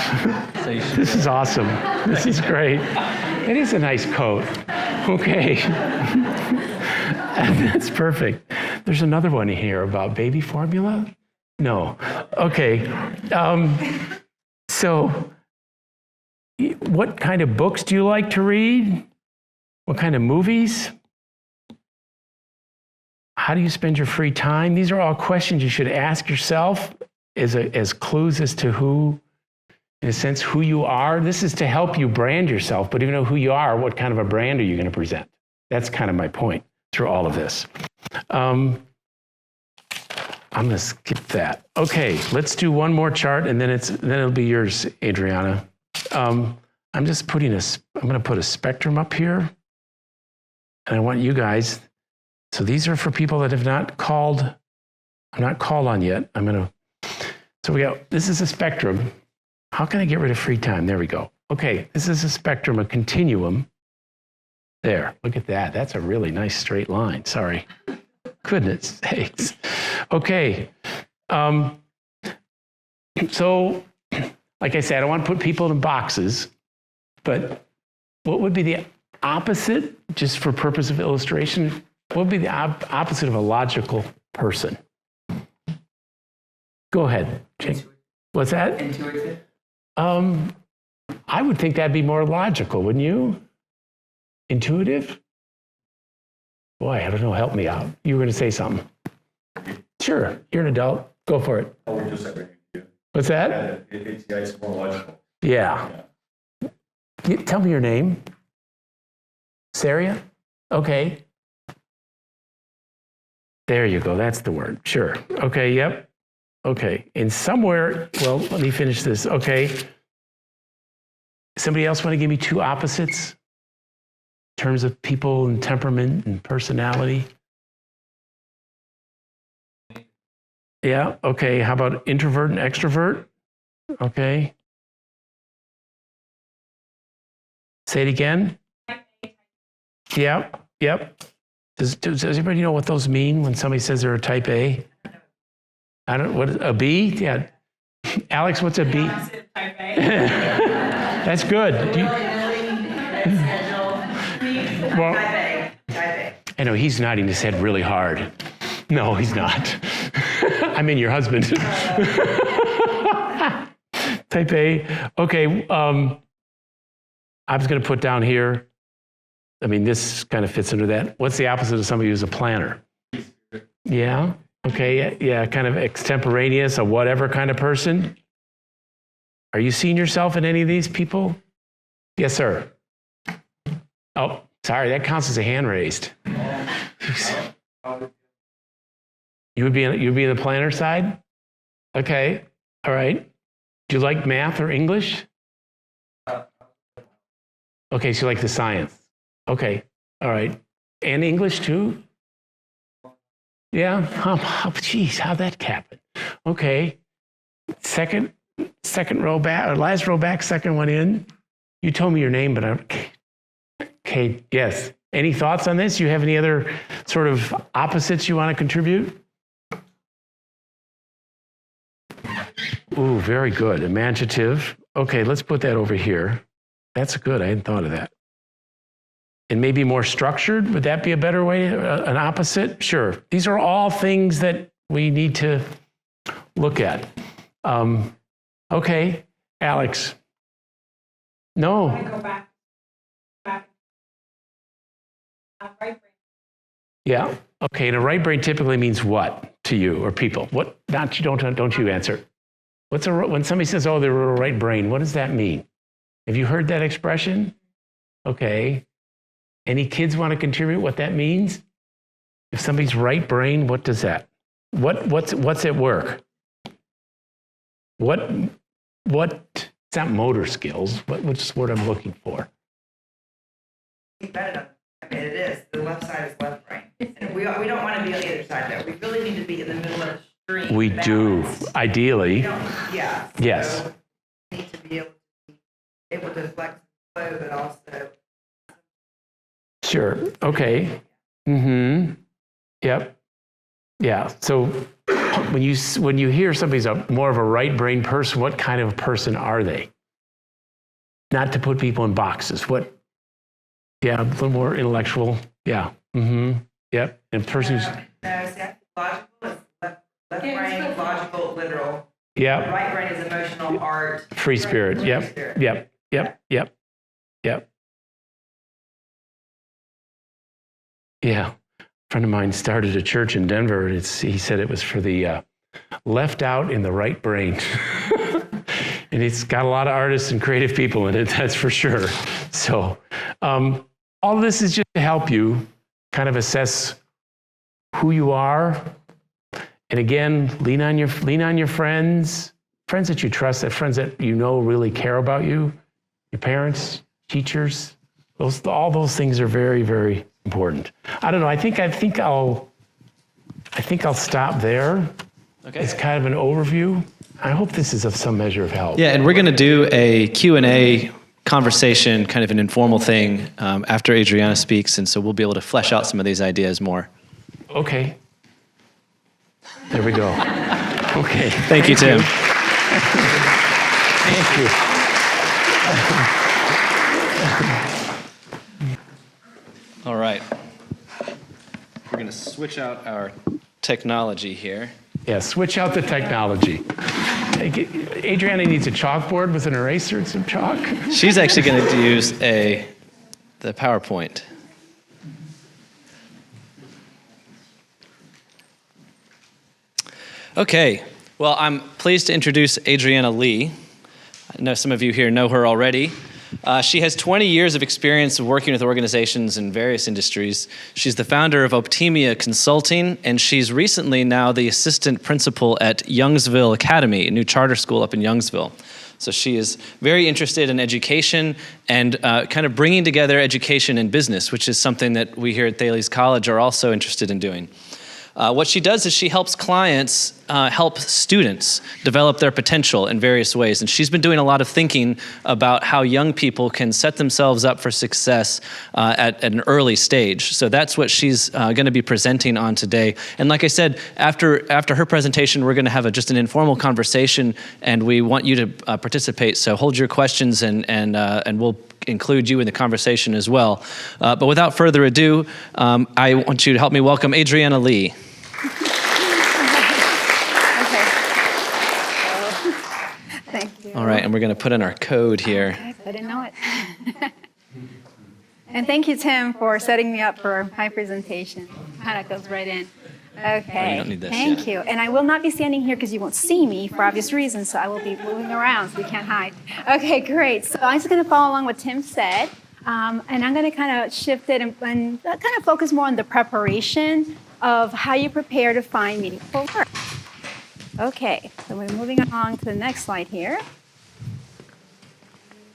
Speaker 3: This is awesome. This is great. It is a nice coat. Okay. That's perfect. There's another one here about baby formula? No. Okay. So what kind of books do you like to read? What kind of movies? How do you spend your free time? These are all questions you should ask yourself as clues as to who you are. This is to help you brand yourself, but even know who you are, what kind of a brand are you going to present? That's kind of my point through all of this. I'm going to skip that. Okay, let's do one more chart, and then it'll be yours, Adriana. I'm going to put a spectrum up here, and I want you guys. So these are for people that have not called. I'm not called on yet. So this is a spectrum. How can I get rid of free time? There we go. Okay, this is a spectrum, a continuum. There, look at that. That's a really nice straight line. Sorry. Goodness sakes. Okay. So, like I said, I don't want to put people in boxes, but what would be the opposite, just for purpose of illustration, what would be the opposite of a logical person? Go ahead. What's that?
Speaker 4: Intuitive.
Speaker 3: I would think that'd be more logical, wouldn't you? Intuitive? Boy, I don't know, help me out. You were going to say something. Sure, you're an adult. Go for it.
Speaker 8: Oh, we're just like you.
Speaker 3: What's that?
Speaker 8: It's more logical.
Speaker 3: Yeah. Tell me your name. Saria? Okay. There you go. That's the word. Sure. Okay. Yep. Okay. And somewhere, well, let me finish this. Okay. Somebody else want to give me two opposites in terms of people and temperament and personality? Yeah. Okay. How about introvert and extrovert? Okay. Say it again. Yep. Yep. Does everybody know what those mean when somebody says they're a type A? I don't. What a B? Yeah. Alex, what's a B? That's good. Well, I know he's nodding his head really hard. No, he's not. I mean, your husband. Type A. Okay. I was going to put down here. I mean, this kind of fits into that. What's the opposite of somebody who's a planner? Yeah. Okay. Yeah. Kind of extemporaneous, a whatever kind of person. Are you seeing yourself in any of these people? Yes, sir. Oh, sorry. That counts as a hand raised. You'd be in the planner side? Okay. All right. Do you like math or English? Okay. So you like the science. Okay. All right. And English too? Yeah. Geez, how'd that happen? Okay. Second row back, or last row back, second one in. You told me your name, but okay. Yes. Any thoughts on this? You have any other sort of opposites you want to contribute? Ooh, very good. Imaginative. Okay, let's put that over here. That's good. I hadn't thought of that. And maybe more structured. Would that be a better way? An opposite? Sure. These are all things that we need to look at. Okay, Alex. No.
Speaker 6: I go back. Right brain.
Speaker 3: Yeah. Okay. And a right brain typically means what to you or people? What? Not you. Don't you answer. When somebody says, "Oh, they're a right brain," what does that mean? Have you heard that expression? Okay. Any kids want to contribute what that means? If somebody's right brain, what does that? What's at work? It's not motor skills. What's the word I'm looking for?
Speaker 4: Better. I mean, it is. The left side is left brain. And we don't want to be on the other side there. We really need to be in the middle of the stream.
Speaker 3: We do, ideally.
Speaker 4: Yeah.
Speaker 3: Yes.
Speaker 4: So we need to be able to flex the flow, but also.
Speaker 3: Sure. Okay. Mm-hmm. Yep. Yeah. So when you hear somebody's more of a right brain person, what kind of a person are they? Not to put people in boxes. What? Yeah, a little more intellectual. Yeah. Mm-hmm. Yep. And persons.
Speaker 4: No, see, I think logical is left brain, logical, literal.
Speaker 3: Yep.
Speaker 4: Right brain is emotional, art.
Speaker 3: Free spirit.
Speaker 4: Free
Speaker 3: Yep.
Speaker 4: spirit.
Speaker 3: Yep. Yep. Yep. Yep. Yeah. A friend of mine started a church in Denver. He said it was for the left out in the right brain. And it's got a lot of artists and creative people in it, that's for sure. So all of this is just to help you kind of assess who you are. And again, lean on your friends that you trust, that friends that you know really care about you, your parents, teachers. All those things are very, very important. I don't know. I think I'll stop there.
Speaker 2: Okay.
Speaker 3: It's kind of an overview. I hope this is of some measure of help.
Speaker 2: Yeah, and we're going to do a Q&A conversation, kind of an informal thing after Adriana speaks, and so we'll be able to flesh out some of these ideas more.
Speaker 3: Okay. There we go. Okay.
Speaker 2: Thank you, Tim.
Speaker 3: Thank you.
Speaker 2: All right. We're going to switch out our technology here.
Speaker 3: Yeah, switch out the technology. Adriana needs a chalkboard with an eraser and some chalk.
Speaker 2: She's actually going to use the PowerPoint. Okay, well, I'm pleased to introduce Adriana Lee. I know some of you here know her already. She has 20 years of experience of working with organizations in various industries. She's the founder of Optimia Consulting, and she's recently now the assistant principal at Youngsville Academy, a new charter school up in Youngsville. So she is very interested in education and kind of bringing together education and business, which is something that we here at Thales College are also interested in doing. What she does is she helps clients help students develop their potential in various ways. And she's been doing a lot of thinking about how young people can set themselves up for success at an early stage. So that's what she's going to be presenting on today. And like I said, after her presentation, we're going to have just an informal conversation, and we want you to participate. So hold your questions, and we'll include you in the conversation as well. But without further ado, I want you to help me welcome Adriana Lee.
Speaker 9: Thank you.
Speaker 2: All right, and we're going to put in our code here.
Speaker 9: I didn't know it. And thank you, Tim, for setting me up for my presentation. Kind of goes right in. Okay.
Speaker 2: Oh, you don't need this,
Speaker 9: Thank you. And I will not be standing here because you won't see me for obvious reasons, so I will be moving around so you can't hide. Okay, great. So I'm just going to follow along what Tim said, and I'm going to kind of shift it and kind of focus more on the preparation of how you prepare to find meaningful work. Okay, so we're moving along to the next slide here.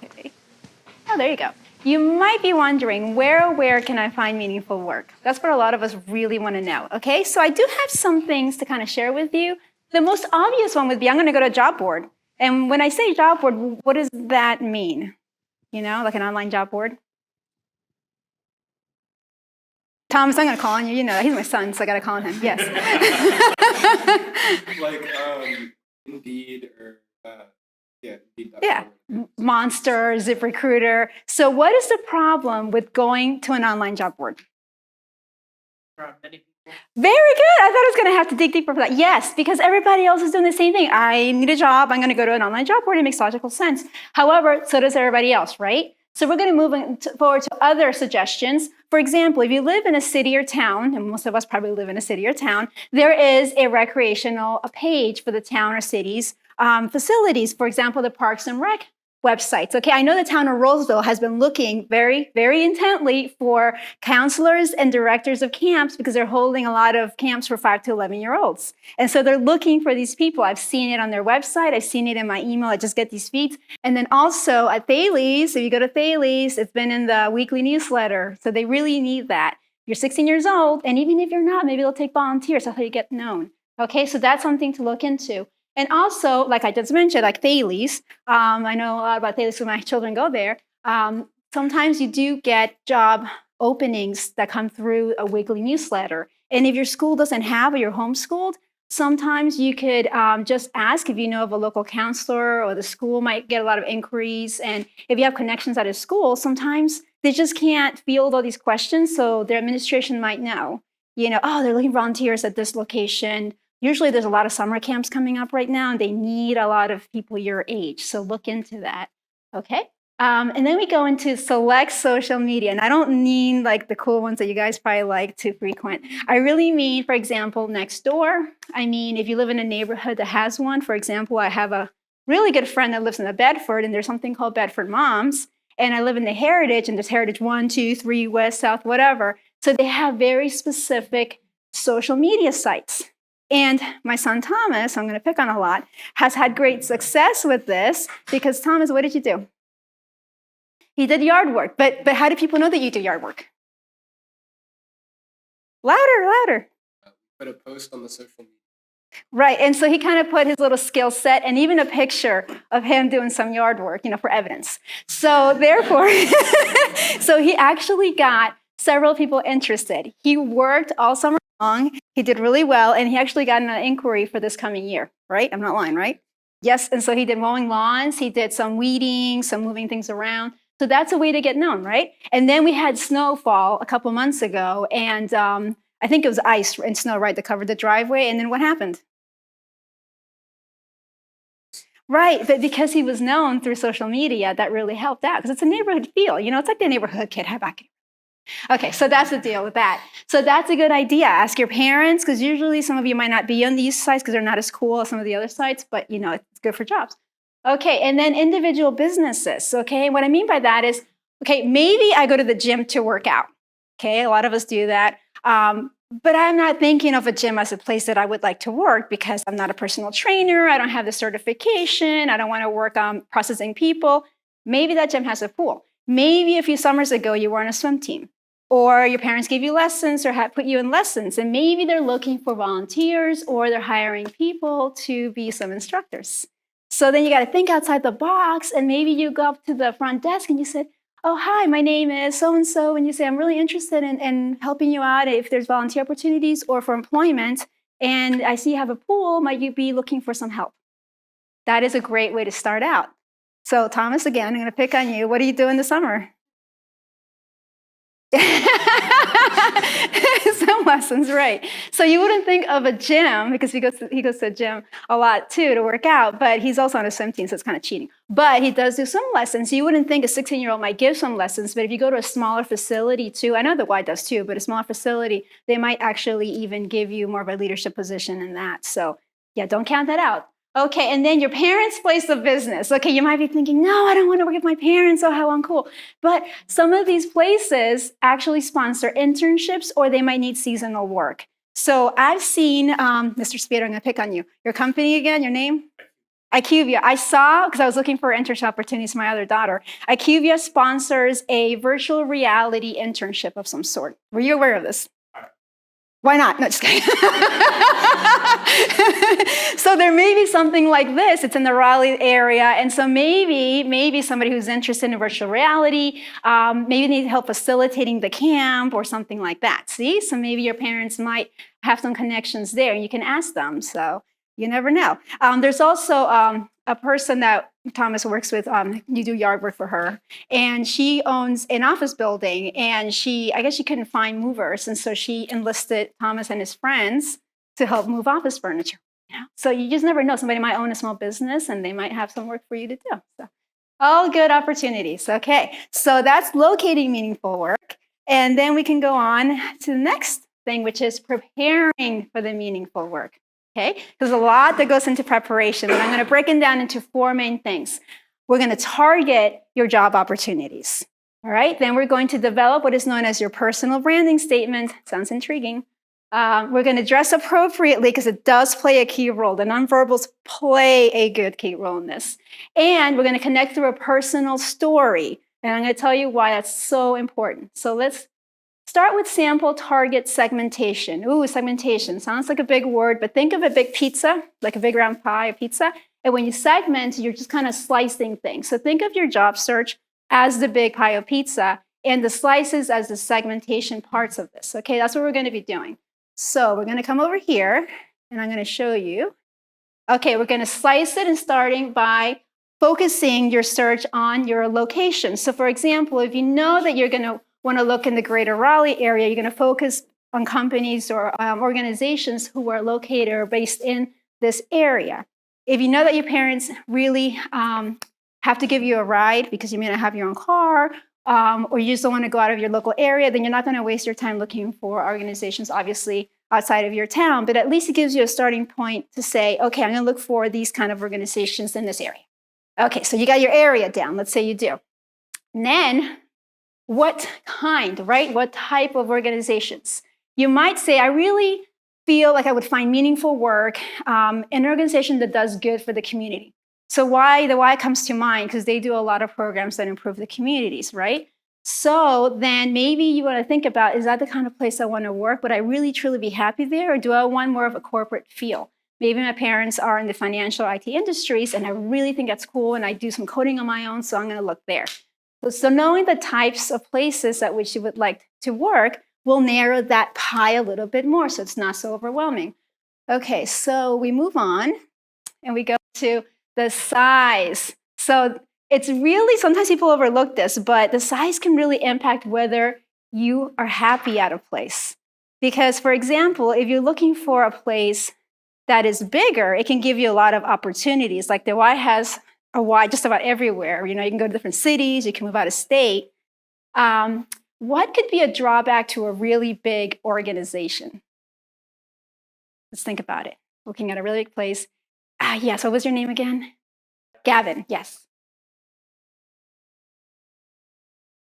Speaker 9: Okay. Oh, there you go. You might be wondering, where can I find meaningful work? That's what a lot of us really want to know, okay? So I do have some things to kind of share with you. The most obvious one would be I'm going to go to a job board. And when I say job board, what does that mean? You know, like an online job board? Thomas, I'm going to call on you. You know, he's my son, so I got to call on him. Yes.
Speaker 10: Like Indeed or Indeed.com.
Speaker 9: Yeah, Monster, ZipRecruiter. So what is the problem with going to an online job board? Very good. I thought I was going to have to dig deeper for that. Yes, because everybody else is doing the same thing. I need a job. I'm going to go to an online job board. It makes logical sense. However, so does everybody else, right? So we're going to move forward to other suggestions. For example, if you live in a city or town, and most of us probably live in a city or town, there is a recreational page for the town or city's facilities. For example, the Parks and Rec websites. Okay, I know the town of Roseville has been looking very, very intently for counselors and directors of camps because they're holding a lot of camps for 5 to 11-year-olds. And so they're looking for these people. I've seen it on their website. I've seen it in my email. I just get these feeds. And then also at Thales, if you go to Thales, it's been in the weekly newsletter. So they really need that. You're 16 years old, and even if you're not, maybe they'll take volunteers. That's how you get known. Okay, so that's something to look into. And also, like I just mentioned, like Thales, I know a lot about Thales because my children go there. Sometimes you do get job openings that come through a weekly newsletter. And if your school doesn't have or you're homeschooled, sometimes you could just ask if you know of a local counselor, or the school might get a lot of inquiries. And if you have connections at a school, sometimes they just can't field all these questions. So their administration might know, you know, oh, they're looking for volunteers at this location. Usually there's a lot of summer camps coming up right now, and they need a lot of people your age. So look into that, okay? And then we go into select social media. And I don't mean like the cool ones that you guys probably like to frequent. I really mean, for example, Nextdoor. I mean, if you live in a neighborhood that has one, for example, I have a really good friend that lives in the Bedford, and there's something called Bedford Moms. And I live in the Heritage, and there's Heritage 1, 2, 3, West, South, whatever. So they have very specific social media sites. And my son Thomas, I'm going to pick on a lot, has had great success with this because, Thomas, what did you do? He did yard work. But how do people know that you do yard work? Louder.
Speaker 10: Put a post on the social media.
Speaker 9: Right, and so he kind of put his little skill set and even a picture of him doing some yard work, you know, for evidence. So therefore, so he actually got several people interested. He worked all summer long. He did really well, and he actually got an inquiry for this coming year, right? I'm not lying, right? Yes, and so he did mowing lawns. He did some weeding, some moving things around. So that's a way to get known, right? And then we had snowfall a couple months ago, and I think it was ice and snow, right, that covered the driveway. And then what happened? Right, but because he was known through social media, that really helped out because it's a neighborhood feel. You know, it's like the neighborhood kid. How about you? Okay, so that's the deal with that. So that's a good idea. Ask your parents because usually some of you might not be on these sites because they're not as cool as some of the other sites, but you know, it's good for jobs. Okay, and then individual businesses. Okay, what I mean by that is, okay, maybe I go to the gym to work out. Okay, a lot of us do that. But I'm not thinking of a gym as a place that I would like to work because I'm not a personal trainer. I don't have the certification. I don't want to work on processing people. Maybe that gym has a pool. Maybe a few summers ago you were on a swim team, or your parents gave you lessons or put you in lessons, and maybe they're looking for volunteers or they're hiring people to be some instructors. So then you got to think outside the box, and maybe you go up to the front desk and you said, oh, hi, my name is so-and-so, and you say, I'm really interested in helping you out if there's volunteer opportunities or for employment, and I see you have a pool, might you be looking for some help? That is a great way to start out. So Thomas, again, I'm going to pick on you. What do you do in the summer? Some lessons, right. So you wouldn't think of a gym, because he goes to the gym a lot too to work out, but he's also on a swim team, so it's kind of cheating. But he does do some lessons. So you wouldn't think a 16-year-old might give some lessons, but if you go to a smaller facility too, I know the Y does too, but a smaller facility, they might actually even give you more of a leadership position in that. So yeah, don't count that out. Okay, and then your parents' place of business. Okay, you might be thinking, no, I don't want to work with my parents. Oh, how uncool. But some of these places actually sponsor internships, or they might need seasonal work. So I've seen, Mr. Speeder, I'm going to pick on you. Your company again, your name? IQVIA. I saw, because I was looking for internship opportunities for my other daughter, IQVIA sponsors a virtual reality internship of some sort. Were you aware of this? Why not? No, just kidding. So there may be something like this. It's in the Raleigh area. And so maybe somebody who's interested in virtual reality, maybe they need help facilitating the camp or something like that. See? So maybe your parents might have some connections there. You can ask them. So you never know. There's also a person that Thomas works with. You do yard work for her. And she owns an office building. And I guess she couldn't find movers. And so she enlisted Thomas and his friends to help move office furniture. You know? So you just never know. Somebody might own a small business and they might have some work for you to do. So all good opportunities. Okay, so that's locating meaningful work. And then we can go on to the next thing, which is preparing for the meaningful work. Okay, there's a lot that goes into preparation, and I'm going to break it down into 4 main things. We're going to target your job opportunities. All right, then we're going to develop what is known as your personal branding statement. Sounds intriguing. We're going to dress appropriately because it does play a key role. The nonverbals play a good key role in this. And we're going to connect through a personal story. And I'm going to tell you why that's so important. So let's start with sample target segmentation. Ooh, segmentation. Sounds like a big word, but think of a big pizza, like a big round pie, a pizza. And when you segment, you're just kind of slicing things. So think of your job search as the big pie of pizza and the slices as the segmentation parts of this. Okay, that's what we're going to be doing. So we're going to come over here, and I'm going to show you. Okay, we're going to slice it, and starting by focusing your search on your location. So for example, if you know that you're going to want to look in the greater Raleigh area, you're going to focus on companies or organizations who are located or based in this area. If you know that your parents really have to give you a ride because you may not have your own car, or you just don't want to go out of your local area, then you're not going to waste your time looking for organizations, obviously, outside of your town. But at least it gives you a starting point to say, okay, I'm going to look for these kind of organizations in this area. Okay, so you got your area down. Let's say you do. And then what kind, right? What type of organizations? You might say, I really feel like I would find meaningful work in an organization that does good for the community. So the why comes to mind because they do a lot of programs that improve the communities, right? So then maybe you want to think about, is that the kind of place I want to work? Would I really truly be happy there? Or do I want more of a corporate feel? Maybe my parents are in the financial IT industries and I really think that's cool and I do some coding on my own, so I'm going to look there. So knowing the types of places at which you would like to work will narrow that pie a little bit more so it's not so overwhelming. Okay, so we move on and we go to the size. So it's really, sometimes people overlook this, but the size can really impact whether you are happy at a place. Because, for example, if you're looking for a place that is bigger, it can give you a lot of opportunities. Like the Y has a Y just about everywhere. You can go to different cities, you can move out of state. What could be a drawback to a really big organization? Let's think about it. Looking at a really big place. Yes, what was your name again? Gavin, yes.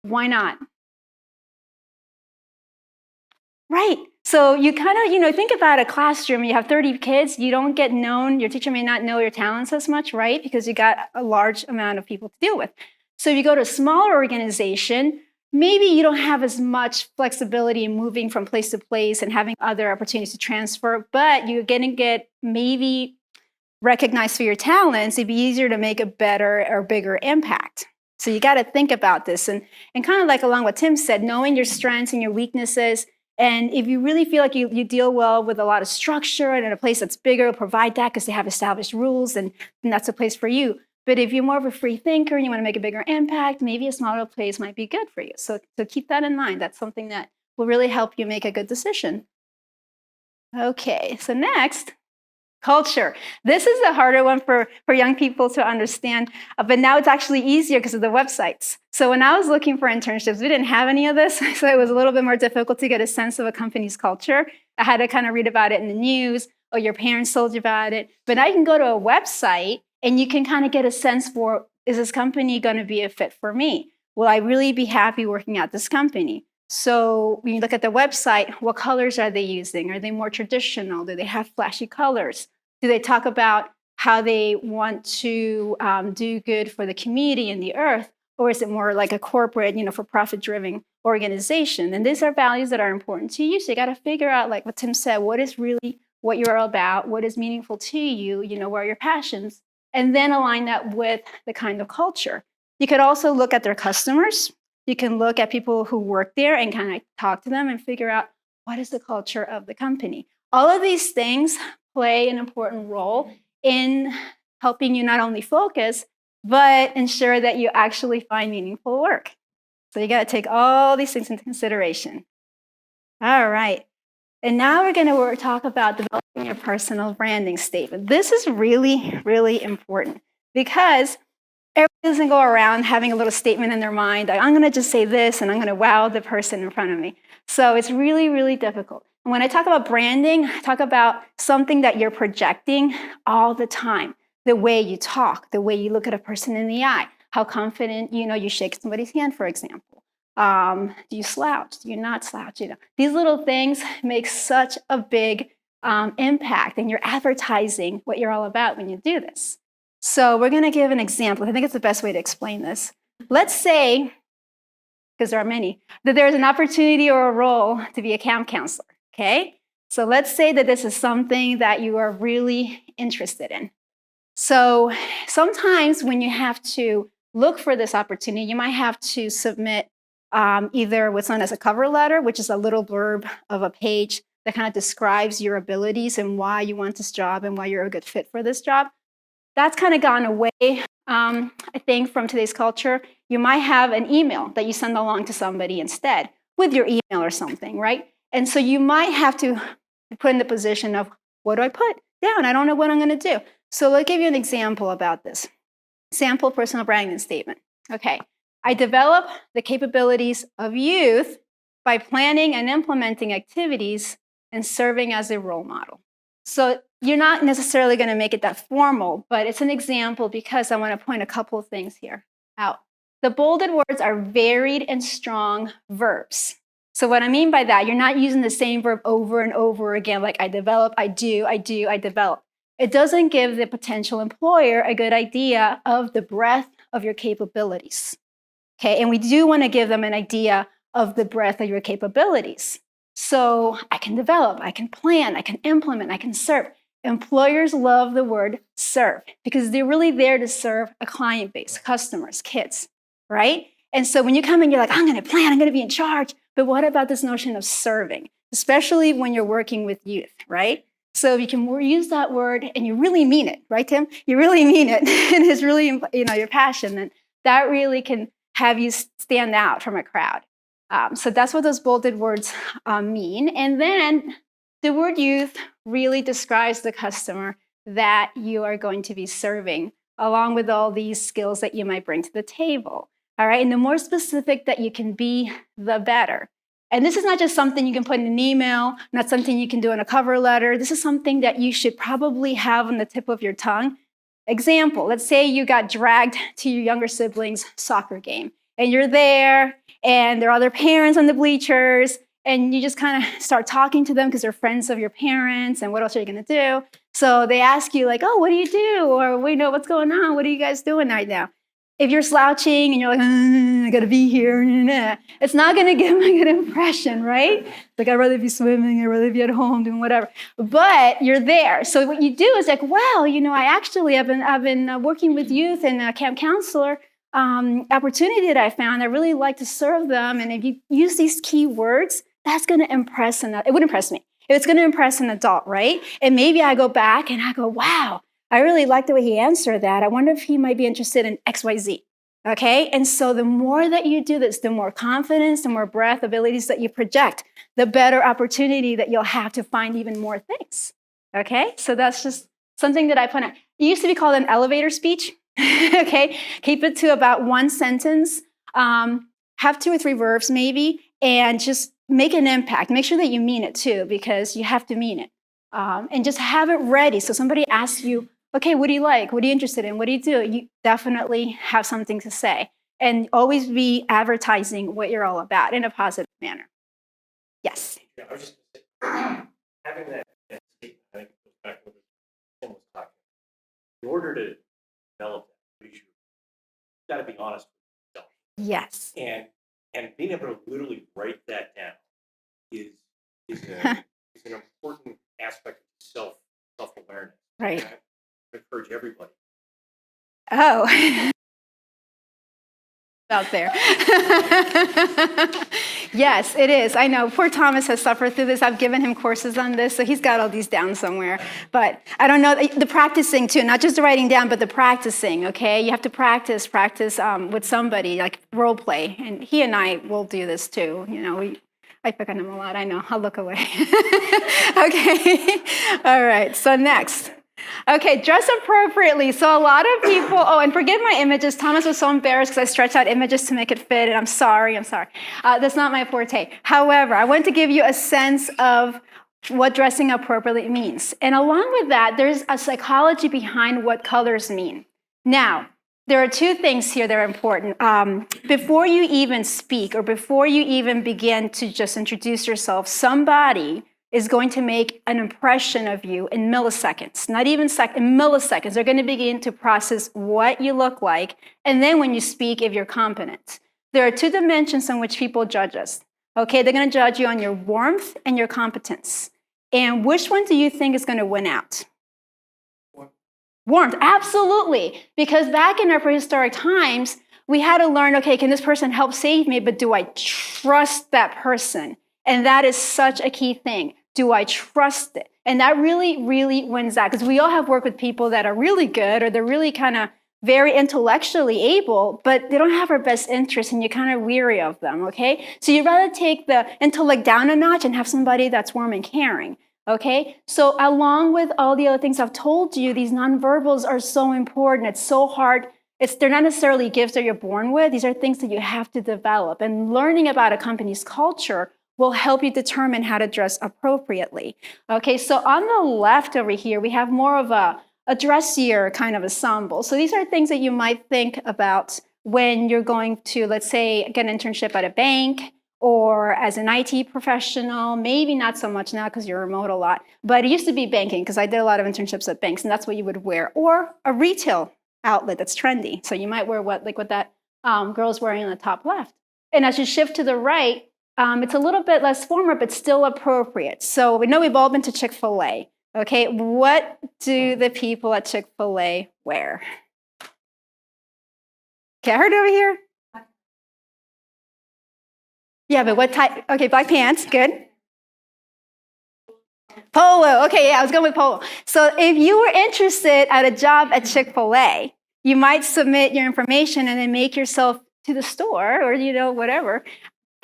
Speaker 9: Why not? Right. So you kind of, think about a classroom, you have 30 kids, you don't get known, your teacher may not know your talents as much, right? Because you got a large amount of people to deal with. So if you go to a smaller organization, maybe you don't have as much flexibility in moving from place to place and having other opportunities to transfer, but you're going to get maybe recognized for your talents. It'd be easier to make a better or bigger impact. So you got to think about this and kind of like along what Tim said, knowing your strengths and your weaknesses. And if you really feel like you deal well with a lot of structure and in a place that's bigger, provide that because they have established rules and that's a place for you. But if you're more of a free thinker and you want to make a bigger impact, maybe a smaller place might be good for you. So keep that in mind. That's something that will really help you make a good decision. Okay, so next, culture. This is the harder one for young people to understand, but now it's actually easier because of the websites. So when I was looking for internships, we didn't have any of this, so it was a little bit more difficult to get a sense of a company's culture. I had to kind of read about it in the news, or your parents told you about it. But now you can go to a website and you can kind of get a sense for, is this company going to be a fit for me? Will I really be happy working at this company? So when you look at the website, what colors are they using? Are they more traditional? Do they have flashy colors? Do they talk about how they want to do good for the community and the earth? Or is it more like a corporate, for profit-driven organization? And these are values that are important to you. So you got to figure out, like what Tim said, what is really what you're all about? What is meaningful to you? What are your passions? And then align that with the kind of culture. You could also look at their customers. You can look at people who work there and kind of talk to them and figure out what is the culture of the company. All of these things play an important role in helping you not only focus, but ensure that you actually find meaningful work. So you got to take all these things into consideration. All right. And now we're going to talk about developing your personal branding statement. This is really, really important because everybody doesn't go around having a little statement in their mind. I'm going to just say this and I'm going to wow the person in front of me. So it's really, really difficult. And when I talk about branding, I talk about something that you're projecting all the time. The way you talk, the way you look at a person in the eye, how confident, you shake somebody's hand, for example. Do you slouch? Do you not slouch? These little things make such a big impact, and you're advertising what you're all about when you do this. So we're going to give an example. I think it's the best way to explain this. Let's say, because there are many, that there's an opportunity or a role to be a camp counselor, okay? So let's say that this is something that you are really interested in. So sometimes when you have to look for this opportunity, you might have to submit either what's known as a cover letter, which is a little blurb of a page that kind of describes your abilities and why you want this job and why you're a good fit for this job. That's kind of gone away, I think, from today's culture. You might have an email that you send along to somebody instead with your email or something, right? And so you might have to put in the position of, what do I put down? I don't know what I'm going to do. So let's give you an example about this. Sample personal branding statement. Okay, I develop the capabilities of youth by planning and implementing activities and serving as a role model. So you're not necessarily going to make it that formal, but it's an example because I want to point a couple of things here out. The bolded words are varied and strong verbs. So what I mean by that, you're not using the same verb over and over again, like I develop, I do, I do, I develop. It doesn't give the potential employer a good idea of the breadth of your capabilities. Okay, and we do want to give them an idea of the breadth of your capabilities. So I can develop, I can plan, I can implement, I can serve. Employers love the word serve because they're really there to serve a client base, customers, kids, right? And so when you come in, you're like, I'm going to plan, I'm going to be in charge. But what about this notion of serving, especially when you're working with youth, right? So you can use that word and you really mean it, right, Tim? You really mean it, and it's really, your passion, and that really can have you stand out from a crowd. So that's what those bolded words mean. And then The word youth really describes the customer that you are going to be serving, along with all these skills that you might bring to the table. All right, and the more specific that you can be, the better. And this is not just something you can put in an email, not something you can do in a cover letter. This is something that you should probably have on the tip of your tongue. Example, let's say you got dragged to your younger sibling's soccer game, and you're there, and there are other parents on the bleachers, and you just kind of start talking to them because they're friends of your parents, and what else are you going to do? So they ask you like, oh, what do you do? Or we know what's going on. What are you guys doing right now? If you're slouching and you're like, I got to be here, it's not going to give them a good impression, right? Like, I'd rather be swimming, I'd rather be at home doing whatever. But you're there. So what you do is like, wow, I've been working with youth and a camp counselor opportunity that I found. I really like to serve them. And if you use these key words, that's going to impress it would impress me. It's going to impress an adult, right? And maybe I go back and I go, wow, I really like the way he answered that. I wonder if he might be interested in XYZ. Okay? And so the more that you do this, the more confidence, the more breadth, abilities that you project, the better opportunity that you'll have to find even more things. Okay? So that's just something that I put on. It used to be called an elevator speech. Okay? Keep it to about one sentence. Have 2 or 3 verbs maybe, and just make an impact. Make sure that you mean it too, because you have to mean it. And just have it ready. So somebody asks you, okay, what do you like? What are you interested in? What do you do? You definitely have something to say. And always be advertising what you're all about in a positive manner. Yes?
Speaker 7: Yeah, I was just saying, having that statement, I think it goes back to what Tim was talking about. In order to develop that, you've got to be honest with yourself.
Speaker 9: Yes.
Speaker 7: And being able to literally write that down is an important aspect of self-awareness.
Speaker 9: Right.
Speaker 7: I encourage everybody.
Speaker 9: Oh. Out there. Yes, it is. I know. Poor Thomas has suffered through this. I've given him courses on this, so he's got all these down somewhere. But I don't know, the practicing too, not just the writing down, but the practicing, okay? You have to practice with somebody, like role play. And he and I will do this too. I pick on him a lot. I know. I'll look away. Okay. All right. So next. Okay, dress appropriately. So a lot of people, and forgive my images. Thomas was so embarrassed because I stretched out images to make it fit, and I'm sorry. That's not my forte. However, I want to give you a sense of what dressing appropriately means. And along with that, there's a psychology behind what colors mean. Now, there are 2 things here that are important. Before you even speak or before you even begin to just introduce yourself, somebody is going to make an impression of you in milliseconds, not even seconds, in milliseconds. They're going to begin to process what you look like, and then when you speak, if you're competent. There are 2 dimensions on which people judge us. Okay, they're going to judge you on your warmth and your competence. And which one do you think is going to win out? Warmth, absolutely. Because back in our prehistoric times, we had to learn, okay, can this person help save me, but do I trust that person? And that is such a key thing. Do I trust it? And that really, really wins out. Because we all have worked with people that are really good, or they're really kind of very intellectually able, but they don't have our best interest, and you're kind of weary of them, okay? So you'd rather take the intellect down a notch and have somebody that's warm and caring, okay? So along with all the other things I've told you, these nonverbals are so important. It's so hard. They're not necessarily gifts that you're born with. These are things that you have to develop. And learning about a company's culture will help you determine how to dress appropriately. Okay, so on the left over here, we have more of a dressier kind of ensemble. So these are things that you might think about when you're going to, let's say, get an internship at a bank or as an IT professional. Maybe not so much now because you're remote a lot, but it used to be banking because I did a lot of internships at banks, and that's what you would wear. Or a retail outlet that's trendy. So you might wear what that girl's wearing on the top left. And as you shift to the right, it's a little bit less formal, but still appropriate. So we know we've all been to Chick-fil-A. Okay, what do the people at Chick-fil-A wear? Okay, I heard over here. Yeah, but what type? Okay, black pants, good. Polo, okay, yeah, I was going with polo. So if you were interested at a job at Chick-fil-A, you might submit your information and then make yourself to the store or, whatever.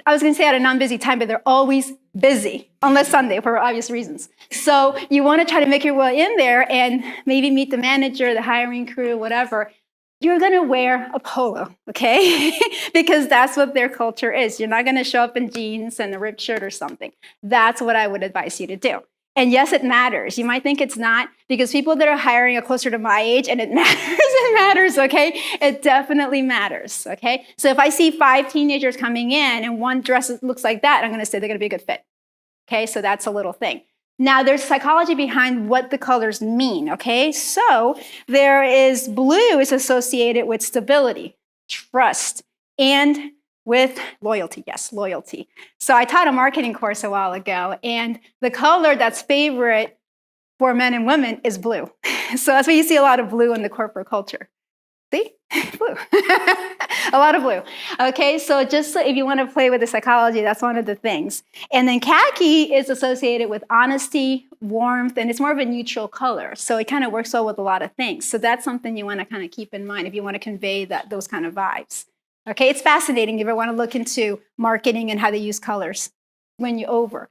Speaker 9: I was going to say at a non-busy time, but they're always busy, unless Sunday for obvious reasons. So you want to try to make your way in there and maybe meet the manager, the hiring crew, whatever. You're going to wear a polo, okay? Because that's what their culture is. You're not going to show up in jeans and a ripped shirt or something. That's what I would advise you to do. And yes, it matters. You might think it's not, because people that are hiring are closer to my age, and it matters, it matters, okay? It definitely matters, okay? So if I see 5 teenagers coming in and one dress looks like that, I'm gonna say they're gonna be a good fit, okay? So that's a little thing. Now, there's psychology behind what the colors mean, okay? So there is blue is associated with stability, trust, and with loyalty. Yes, loyalty. So I taught a marketing course a while ago, and the color that's favorite for men and women is blue. So that's why you see a lot of blue in the corporate culture. See? Blue. A lot of blue. Okay, so just so if you want to play with the psychology, that's one of the things. And then khaki is associated with honesty, warmth, and it's more of a neutral color. So it kind of works well with a lot of things. So that's something you want to kind of keep in mind if you want to convey those kind of vibes. Okay, it's fascinating if you ever want to look into marketing and how they use colors when you're over.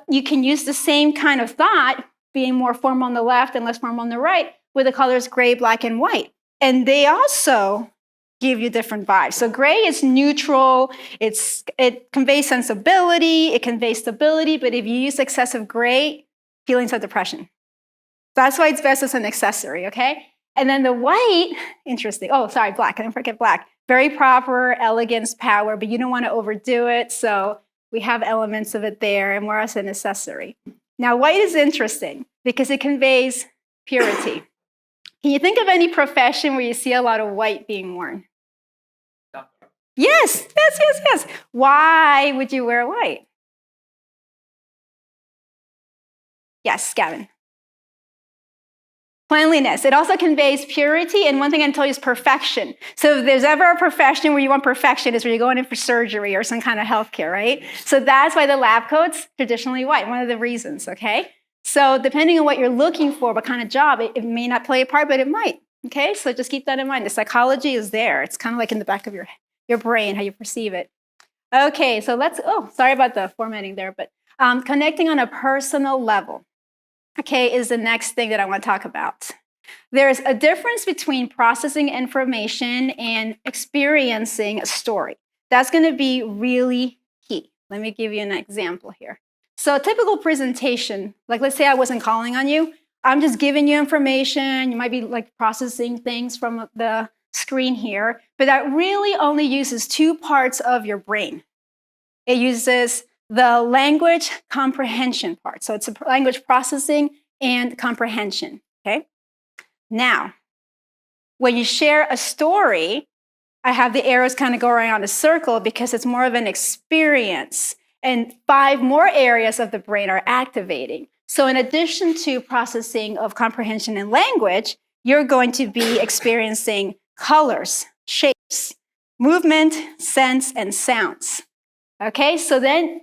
Speaker 9: You can use the same kind of thought, being more formal on the left and less formal on the right, with the colors gray, black, and white. And they also give you different vibes. So gray is neutral, it conveys sensibility, it conveys stability, but if you use excessive gray, feelings of depression. That's why it's best as an accessory, okay? And then the white, interesting. Oh, sorry, black, I didn't forget black. Very proper, elegance, power, but you don't want to overdo it. So we have elements of it there and more as an accessory. Now, white is interesting because it conveys purity. Can you think of any profession where you see a lot of white being worn? Yes. Why would you wear white? Yes, Gavin. Cleanliness. It also conveys purity, and one thing I can tell you is perfection. So if there's ever a profession where you want perfection, is where you're going in for surgery or some kind of healthcare, right? So that's why the lab coat's traditionally white, one of the reasons, okay? So depending on what you're looking for, what kind of job, it may not play a part, but it might, okay? So just keep that in mind. The psychology is there. It's kind of like in the back of your brain, how you perceive it. Okay, so sorry about the formatting there, but connecting on a personal level. Okay, is the next thing that I want to talk about. There's a difference between processing information and experiencing a story. That's going to be really key. Let me give you an example here. So a typical presentation, like let's say I wasn't calling on you. I'm just giving you information. You might be like processing things from the screen here, but that really only uses 2 parts of your brain. It uses the language comprehension part. So it's a language processing and comprehension, okay? Now, when you share a story, I have the arrows kind of go around a circle because it's more of an experience, and 5 more areas of the brain are activating. So in addition to processing of comprehension and language, you're going to be experiencing colors, shapes, movement, sense, and sounds. Okay, so then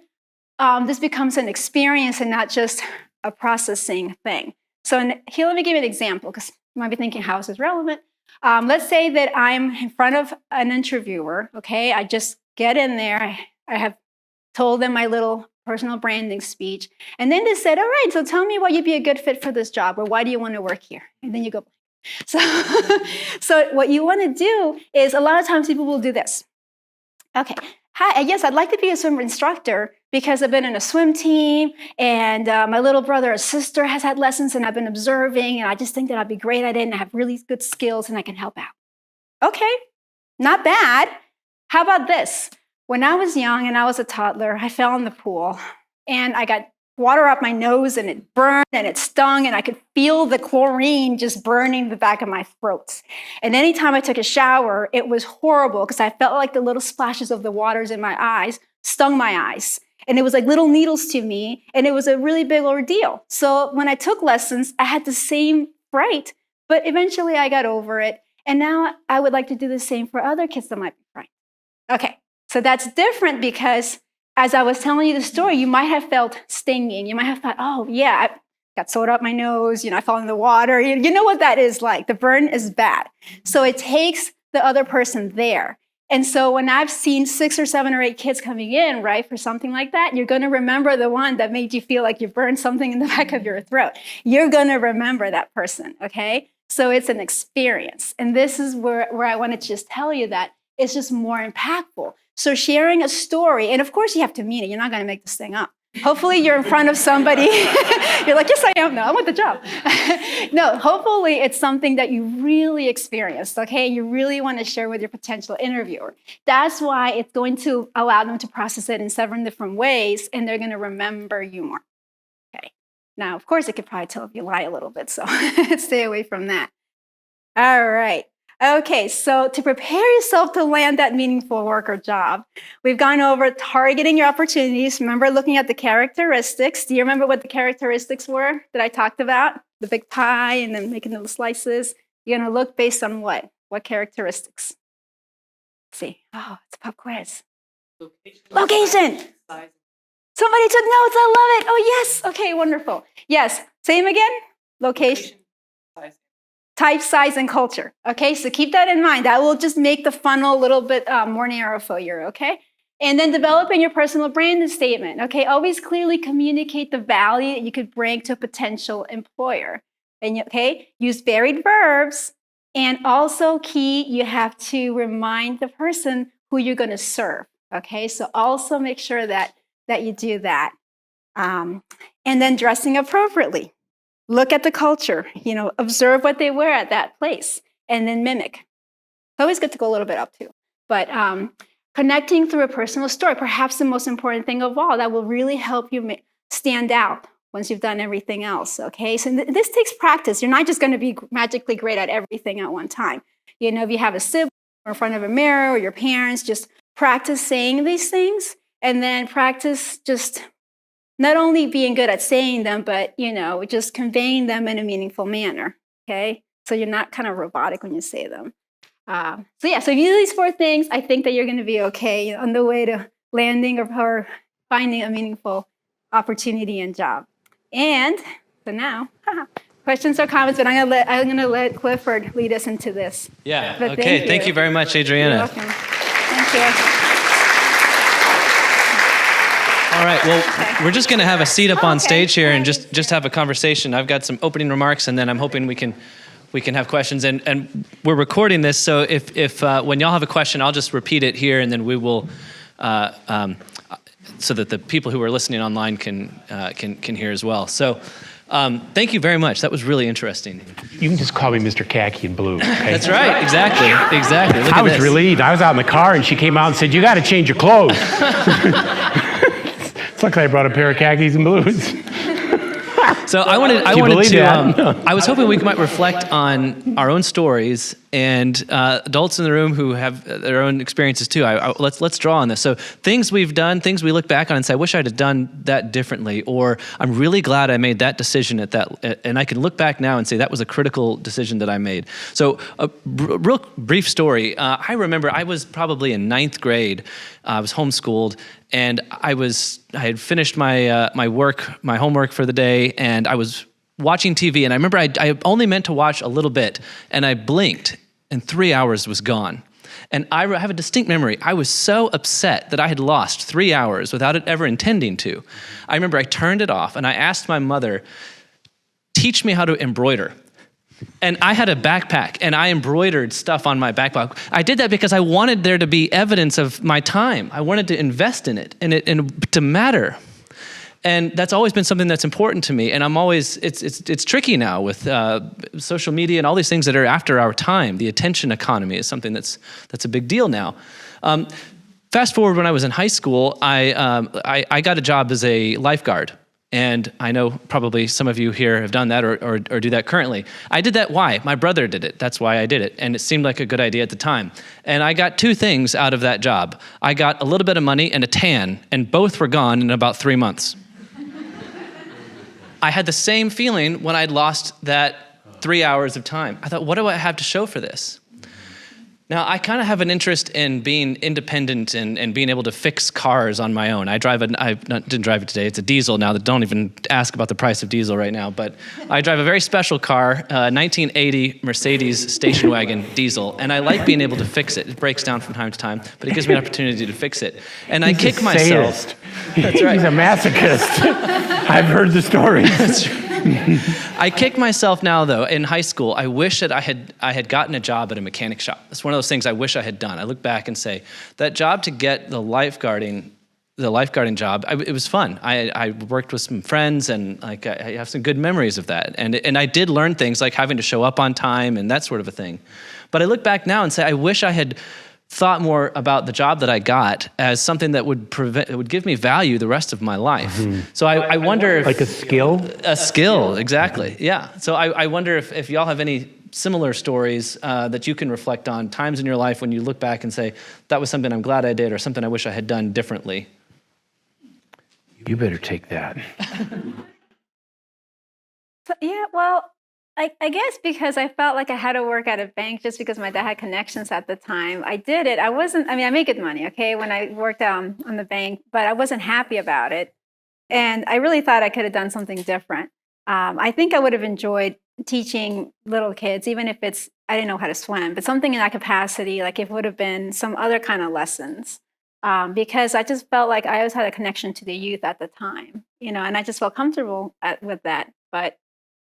Speaker 9: this becomes an experience and not just a processing thing. So here, let me give you an example, because you might be thinking, how is this relevant? Let's say that I'm in front of an interviewer, okay? I just get in there. I have told them my little personal branding speech. And then they said, all right, so tell me why you'd be a good fit for this job, or why do you want to work here? And then you go, so what you want to do is, a lot of times people will do this. Okay, hi, yes, I'd like to be a swim instructor because I've been in a swim team, and my little brother or sister has had lessons, and I've been observing, and I just think that I'd be great at it, and I have really good skills, and I can help out. Okay, not bad. How about this? When I was young and I was a toddler, I fell in the pool, and I got water up my nose, and it burned, and it stung, and I could feel the chlorine just burning the back of my throat. And anytime I took a shower, it was horrible because I felt like the little splashes of the waters in my eyes stung my eyes. And it was like little needles to me, and it was a really big ordeal. So when I took lessons, I had the same fright, but eventually I got over it. And now I would like to do the same for other kids that might be frightened. Okay, so that's different because as I was telling you the story, you might have felt stinging. You might have thought, oh yeah, I got soda up my nose, I fell in the water. You know what that is like. The burn is bad. So it takes the other person there. And so when I've seen 6 or 7 or 8 kids coming in, right, for something like that, you're going to remember the one that made you feel like you burned something in the back of your throat. You're going to remember that person, okay? So it's an experience. And this is where I wanted to just tell you that it's just more impactful. So sharing a story, and of course you have to mean it. You're not going to make this thing up. Hopefully you're in front of somebody. You're like, yes, I am. No, I want the job. No, hopefully it's something that you really experienced, okay? You really want to share with your potential interviewer. That's why it's going to allow them to process it in 7 different ways, and they're going to remember you more, okay? Now, of course, it could probably tell if you lie a little bit, so stay away from that. All right. Okay, so to prepare yourself to land that meaningful work or job, we've gone over targeting your opportunities. Remember looking at the characteristics. Do you remember what the characteristics were that I talked about? The big pie and then making little slices. You're going to look based on what? What characteristics? Let's see. Oh, it's a pop quiz. Location. Somebody took notes. I love it. Oh, yes. Okay, wonderful. Yes. Same again. Location. Type, size, and culture. Okay, so keep that in mind. That will just make the funnel a little bit more narrow for you, okay? And then developing your personal brand statement. Okay, always clearly communicate the value that you could bring to a potential employer. And okay, use varied verbs. And also key, you have to remind the person who you're going to serve. Okay, so also make sure that you do that. And then dressing appropriately. Look at the culture, observe what they wear at that place, and then mimic. It's always good to go a little bit up too. But connecting through a personal story, perhaps the most important thing of all, that will really help you stand out once you've done everything else, okay? So this takes practice. You're not just going to be magically great at everything at one time. If you have a sibling or in front of a mirror or your parents, just practice saying these things, and then practice just not only being good at saying them, but, just conveying them in a meaningful manner, okay? So you're not kind of robotic when you say them. So if you do these 4 things, I think that you're going to be okay on the way to landing or finding a meaningful opportunity and job. And so now, questions or comments, but I'm going to let Clifford lead us into this.
Speaker 2: Yeah,
Speaker 9: But
Speaker 2: okay. Thank you very much, Adriana.
Speaker 9: You're welcome. Thank you.
Speaker 2: All right, well, we're just going to have a seat up on
Speaker 9: Okay.
Speaker 2: stage here and just have a conversation. I've got some opening remarks, and then I'm hoping we can have questions. And we're recording this, so if when y'all have a question, I'll just repeat it here, and then we will, so that the people who are listening online can hear as well. So thank you very much. That was really interesting.
Speaker 3: You can just call me Mr. Khaki and Blue. Okay?
Speaker 2: That's right, exactly. Look
Speaker 3: I
Speaker 2: at
Speaker 3: was
Speaker 2: this.
Speaker 3: relieved. I was out in the car, and she came out and said, "You got to change your clothes." It's luckily I brought a pair of khakis and blues.
Speaker 2: So I wanted
Speaker 3: believe
Speaker 2: to.
Speaker 3: that?
Speaker 2: I was hoping we might reflect on our own stories and adults in the room who have their own experiences too. Let's draw on this. So things we've done, things we look back on and say, "I wish I'd have done that differently," or "I'm really glad I made that decision at that," and I can look back now and say that was a critical decision that I made. So a real brief story. I remember I was probably in 9th grade. I was homeschooled, and I had finished my my homework for the day, and I was watching TV, and I remember I only meant to watch a little bit, and I blinked, and 3 hours was gone. And I have a distinct memory. I was so upset that I had lost 3 hours without it ever intending to. I remember I turned it off, and I asked my mother, "Teach me how to embroider." And I had a backpack, and I embroidered stuff on my backpack. I did that because I wanted there to be evidence of my time. I wanted to invest in it and to matter. And that's always been something that's important to me. And I'm always, it's tricky now with social media and all these things that are after our time. The attention economy is something that's a big deal now. Fast forward, when I was in high school, I got a job as a lifeguard. And I know probably some of you here have done that or do that currently. I did that. Why? My brother did it. That's why I did it. And it seemed like a good idea at the time. And I got 2 things out of that job. I got a little bit of money and a tan, and both were gone in about 3 months. I had the same feeling when I'd lost that 3 hours of time. I thought, what do I have to show for this? Now, I kind of have an interest in being independent and being able to fix cars on my own. I didn't drive it today. It's a diesel now. Don't even ask about the price of diesel right now. But I drive a very special car, 1980 Mercedes station wagon diesel, and I like being able to fix it. It breaks down from time to time, but it gives me an opportunity to fix it. And I kick myself.
Speaker 3: Sadist.
Speaker 2: That's right.
Speaker 3: He's a masochist. I've heard the stories.
Speaker 2: I kick myself now, though. In high school, I wish that I had gotten a job at a mechanic shop. It's one of those things I wish I had done. I look back and say, that job to get the lifeguarding job, it was fun. I worked with some friends, and like I have some good memories of that. And I did learn things like having to show up on time and that sort of a thing. But I look back now and say, I wish I had thought more about the job that I got as something that would give me value the rest of my life. Mm-hmm. So I wonder if...
Speaker 3: Like a skill?
Speaker 2: A skill, exactly, yeah. So I wonder if y'all have any similar stories that you can reflect on, times in your life when you look back and say, that was something I'm glad I did or something I wish I had done differently.
Speaker 3: You better take that.
Speaker 9: Yeah, well, I guess because I felt like I had to work at a bank just because my dad had connections at the time. I did it. I made good money, okay, when I worked on the bank, but I wasn't happy about it. And I really thought I could have done something different. I think I would have enjoyed teaching little kids, even if I didn't know how to swim, but something in that capacity, like it would have been some other kind of lessons. Because I just felt like I always had a connection to the youth at the time, and I just felt comfortable with that. But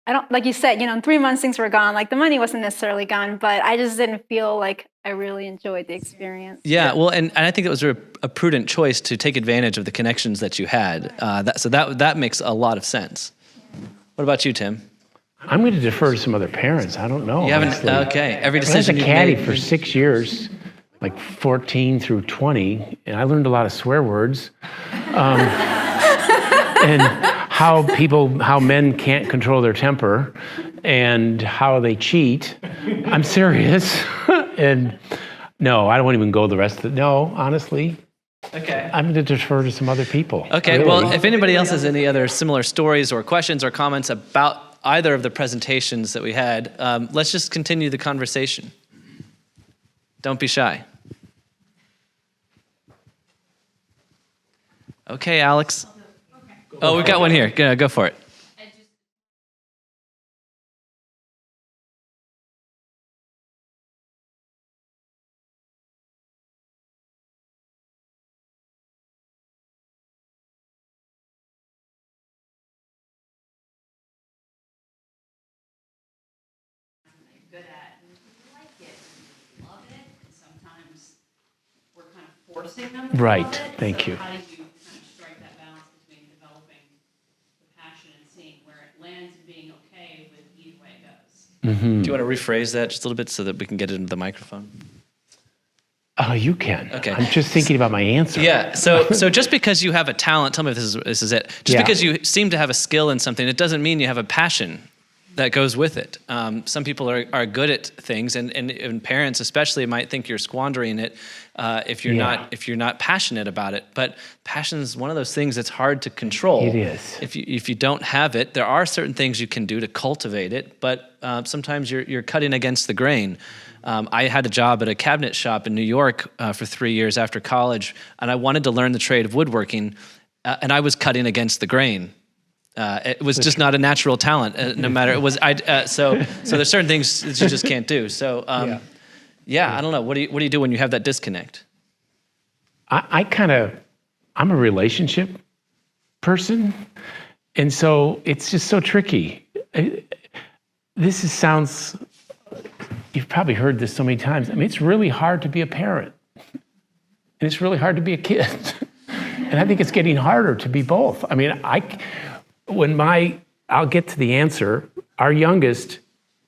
Speaker 9: I don't, like you said, in 3 months things were gone. Like the money wasn't necessarily gone, but I just didn't feel like I really enjoyed the experience.
Speaker 2: Yeah, well, and I think it was a prudent choice to take advantage of the connections that you had. So that makes a lot of sense. What about you, Tim?
Speaker 3: I'm going to defer to some other parents. I don't know.
Speaker 2: You haven't? Okay. Every decision
Speaker 3: I was a
Speaker 2: you
Speaker 3: caddy
Speaker 2: made
Speaker 3: for 6 years, like 14 through 20, and I learned a lot of swear words. And how men can't control their temper and how they cheat. I'm serious. And no, I don't want to even go the rest of it. No, honestly.
Speaker 2: Okay.
Speaker 3: I'm going to defer to some other people.
Speaker 2: Okay,
Speaker 3: really.
Speaker 2: Well, if anybody else has any other similar stories or questions or comments about either of the presentations that we had, let's just continue the conversation. Don't be shy. Okay, Alex. Oh, we've got one here. Go for it.
Speaker 5: Good at and like it and love it, and sometimes we're kind of forcing them to
Speaker 3: Right.
Speaker 5: love it.
Speaker 3: Thank you.
Speaker 5: How do you kind of strike that balance between developing the passion and seeing where it lands and being okay with either way it goes?
Speaker 3: Mm-hmm.
Speaker 2: Do you want to rephrase that just a little bit so that we can get it into the microphone?
Speaker 3: Oh, you can.
Speaker 2: Okay.
Speaker 3: I'm just thinking about my answer.
Speaker 2: Yeah. So just because you have a talent, tell me if this is it. Just because you seem to have a skill in something, it doesn't mean you have a passion that goes with it. Some people are good at things, and parents especially might think you're squandering it if you're not passionate about it. But passion is one of those things that's hard to control.
Speaker 3: It is.
Speaker 2: If you don't have it, there are certain things you can do to cultivate it, but sometimes you're cutting against the grain. I had a job at a cabinet shop in New York for 3 years after college, and I wanted to learn the trade of woodworking, and I was cutting against the grain. It was just not a natural talent, no matter it was. So there's certain things that you just can't do. So I don't know. What do you do when you have that disconnect?
Speaker 3: I'm a relationship person, and so it's just so tricky. Sounds. You've probably heard this so many times. I mean, it's really hard to be a parent, and it's really hard to be a kid, and I think it's getting harder to be both. I mean, I'll get to the answer. Our youngest,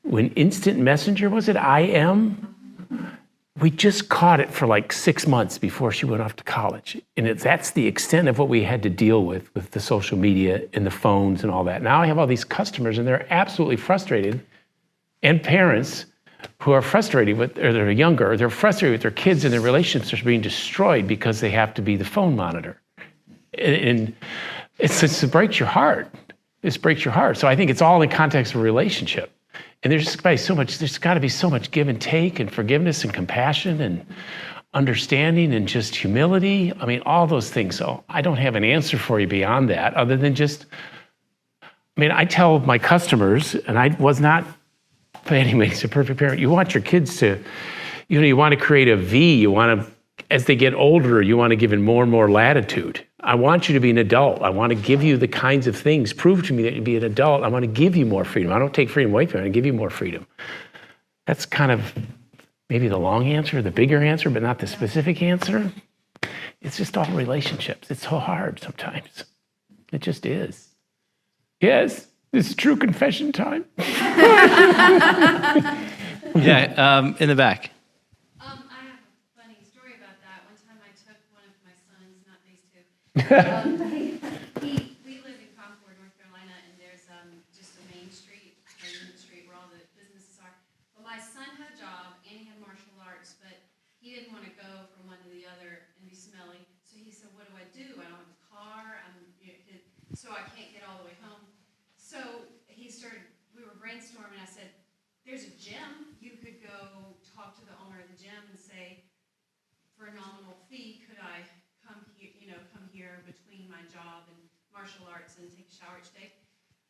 Speaker 3: when instant messenger was it, IM, we just caught it for like 6 months before she went off to college. And that's the extent of what we had to deal with the social media and the phones and all that. Now I have all these customers and they're absolutely frustrated, and parents who are frustrated or they're younger, they're frustrated with their kids and their relationships are being destroyed because they have to be the phone monitor. And it breaks your heart. This breaks your heart. So I think it's all in context of a relationship. And there's got to be so much give and take and forgiveness and compassion and understanding and just humility. I mean, all those things. So I don't have an answer for you beyond that other than just, I tell my customers, and I was not by any means a perfect parent, you want your kids to, you want to create a V, you want to, as they get older, you want to give them more and more latitude. I want you to be an adult. I want to give you the kinds of things. Prove to me that you'd be an adult. I want to give you more freedom. I don't take freedom away from you. I want to give you more freedom. That's kind of maybe the long answer, the bigger answer, but not the specific answer. It's just all relationships. It's so hard sometimes. It just is. Yes, this is true confession time.
Speaker 2: Yeah, in the back.
Speaker 5: I have a funny story about that. One time I took one of my sons, not these two. We live in Concord, North Carolina, and there's just a main street where all the businesses are. Well, my son had a job and he had martial arts, but he didn't want to go from one to the other and be smelly. So he said, "What do? I don't have a car. So I can't get all the way home." So we were brainstorming. I said, "There's a gym. You could go talk to the owner of the gym and say, for a nominal fee, could I come here between my job and martial arts and take a shower each day?"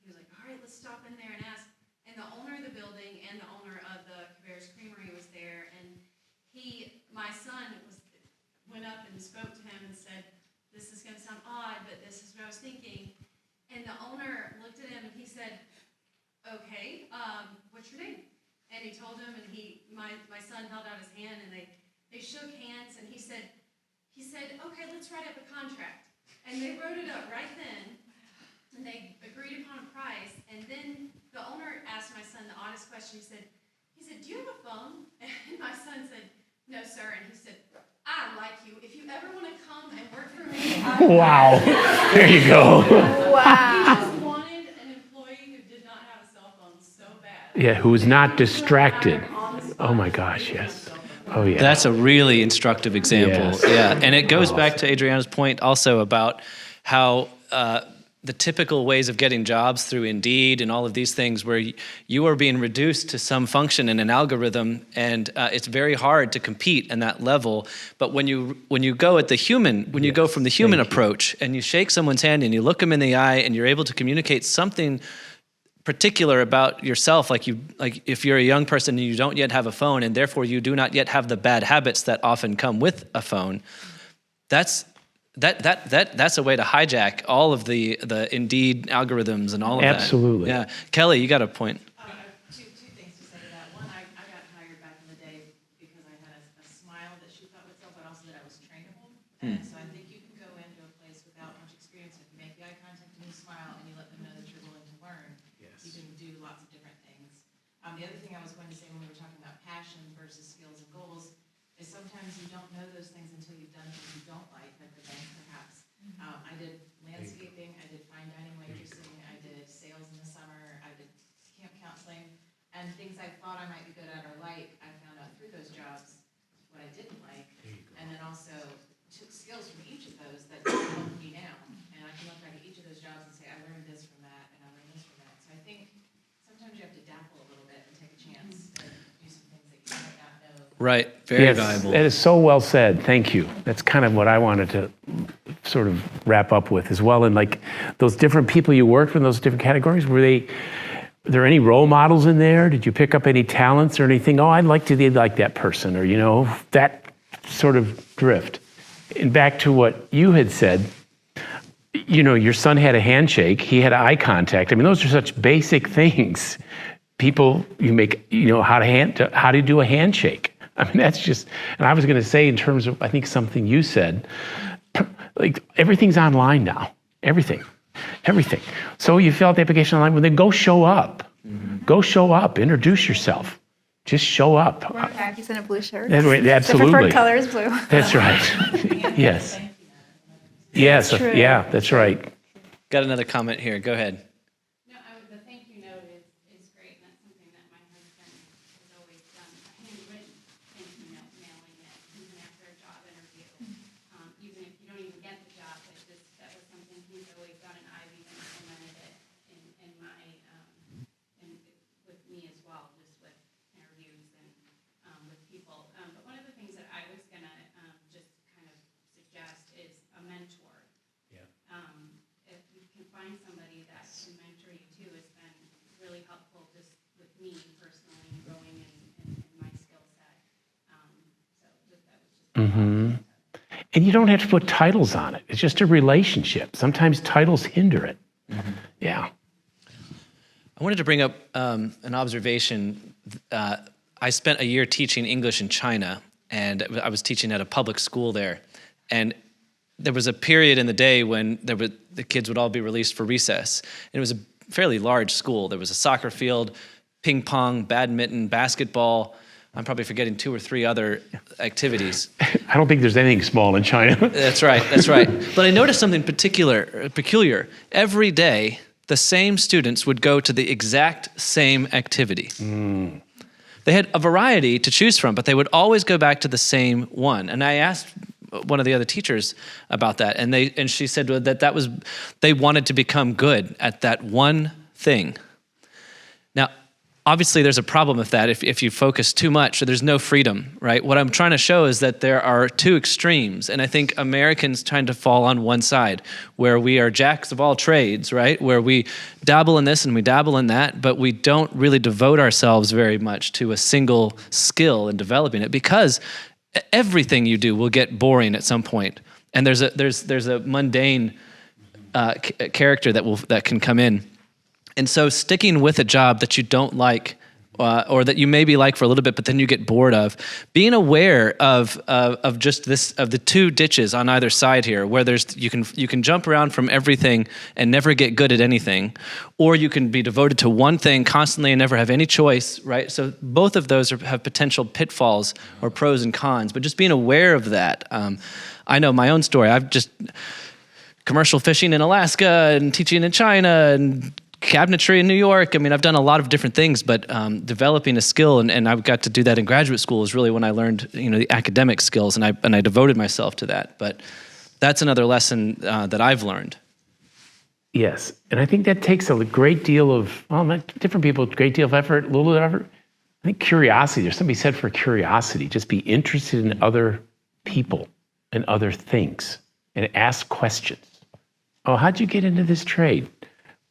Speaker 5: He was like, "All right, let's stop in there and ask." And the owner of the building and the owner of the Cabarrus Creamery was there, and my son went up and spoke to him and said, "This is going to sound odd, but this is what I was thinking." And the owner looked at him and he said, "Okay, what's your name?" And he told him, and my son held out his hand, and they shook hands, and he said, "Okay, let's write up a contract." And they wrote it up right then, and they agreed upon a price. And then the owner asked my son the oddest question. He said, "Do you have a phone?" And my son said, "No, sir." And he said, "I like you. If you ever want to come and work for me,
Speaker 3: Wow. There you go.
Speaker 5: He just wanted an employee who did not have a cell phone so bad.
Speaker 3: Yeah, who's not distracted. Oh my gosh, yes. Oh yeah.
Speaker 2: That's a really instructive example.
Speaker 3: Yes.
Speaker 2: Yeah, and it goes back to Adriana's point also about how the typical ways of getting jobs through Indeed and all of these things where you are being reduced to some function in an algorithm, and it's very hard to compete in that level. But when you go at the human, when you go from the human approach and you shake someone's hand and you look them in the eye and you're able to communicate something particular about yourself, like if you're a young person and you don't yet have a phone and therefore you do not yet have the bad habits that often come with a phone, that's a way to hijack all of the Indeed algorithms and all of that.
Speaker 3: Absolutely.
Speaker 2: Yeah. Kelly, you got a point.
Speaker 5: Two things to say to that. One, I got hired back in the day because I had a smile that she thought would sell, but also that I was trainable. And so I think you can go into a place without much experience. If you make the eye contact and you smile and you let them know that you're willing to learn, you can do lots of different things. The other thing I was going to say when we were talking about passion versus skills and goals is sometimes you don't know those things until you've done things you don't like the bank perhaps. I did landscaping, I did fine dining waitressing, I did sales in the summer, I did camp counseling, and things I thought I might be good at or like, I found out through those jobs what I didn't like, and then also took skills from each of those that help me now. And I can look back at each of those jobs and say, I learned this from that, and I learned this from that. So I think sometimes you have to dabble a little bit and take a chance and do some things that you might not know.
Speaker 2: Right. Very
Speaker 3: Yes,
Speaker 2: valuable.
Speaker 3: that is so well said. Thank you. That's kind of what I wanted to sort of wrap up with as well. And like those different people you worked with in those different categories, were there any role models in there? Did you pick up any talents or anything? Oh, I'd like to be like that person, or, that sort of drift. And back to what you had said, your son had a handshake, he had eye contact. I mean, those are such basic things. People, how to do a handshake. I mean, that's just, and I was going to say in terms of, I think something you said, like everything's online now, everything. So you fill out the application online, well then go show up. Go show up, introduce yourself. Just show up.
Speaker 9: Wearing khakis and a blue shirt.
Speaker 3: Absolutely.
Speaker 9: The preferred color is blue.
Speaker 3: That's right. Yes. Yes,
Speaker 9: That's true.
Speaker 3: yeah, that's right.
Speaker 2: Got another comment here. Go ahead.
Speaker 5: No, the thank you note is great, and that's something that my husband has always done. A handwritten thank you note, mailing it even after a job interview, even if you don't even get the job. That was something he's always done, and I've even implemented it in my with me as
Speaker 3: And you don't have to put titles on it. It's just a relationship. Sometimes titles hinder it. Yeah.
Speaker 2: I wanted to bring up an observation. I spent a year teaching English in China, and I was teaching at a public school there. And there was a period in the day when the kids would all be released for recess. And it was a fairly large school. There was a soccer field, ping pong, badminton, basketball. I'm probably forgetting 2 or 3 other activities.
Speaker 3: I don't think there's anything small in China.
Speaker 2: That's right. But I noticed something peculiar. Every day, the same students would go to the exact same activity. They had a variety to choose from, but they would always go back to the same one. And I asked one of the other teachers about that, and she said that was they wanted to become good at that one thing. Now, obviously, there's a problem with that if you focus too much, so there's no freedom, right? What I'm trying to show is that there are 2 extremes, and I think Americans tend to fall on one side, where we are jacks of all trades, right? Where we dabble in this and we dabble in that, but we don't really devote ourselves very much to a single skill in developing it, because everything you do will get boring at some point, and there's a mundane character that can come in. And so sticking with a job that you don't like, or that you maybe like for a little bit, but then you get bored of, being aware of just this, of the 2 ditches on either side here, where you can jump around from everything and never get good at anything, or you can be devoted to one thing constantly and never have any choice, right? So both of those have potential pitfalls or pros and cons, but just being aware of that. I know my own story. I've just commercial fishing in Alaska and teaching in China and cabinetry in New York. I mean, I've done a lot of different things, but developing a skill, and I got to do that in graduate school, is really when I learned, the academic skills, and I devoted myself to that. But that's another lesson that I've learned.
Speaker 3: Yes, and I think that takes a great deal of, different people, great deal of effort, a little bit of effort. I think curiosity, there's something said for curiosity. Just be interested in other people and other things, and ask questions. Oh, how'd you get into this trade?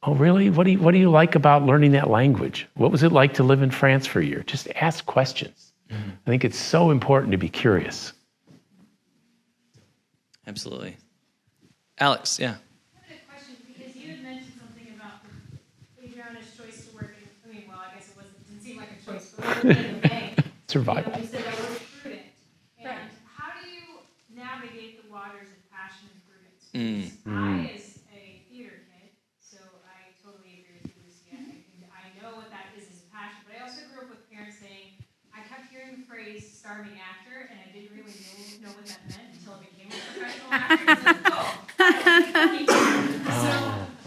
Speaker 3: Oh, really? What do you like about learning that language? What was it like to live in France for a year? Just ask questions. I think it's so important to be curious.
Speaker 2: Absolutely. Alex, yeah.
Speaker 1: I have a question, because you had mentioned something about Adriana's choice to work in, I guess didn't seem like a choice, but working in the bank.
Speaker 3: Survival.
Speaker 1: You said that was prudent. And how do you navigate the waters of passion and prudence? I, as a theater kid, so I totally agree with you, Lucy. I know what that is a passion, but I also grew up with parents saying, I kept hearing the phrase starving actor, and I didn't really know what that meant until I became a professional actor. So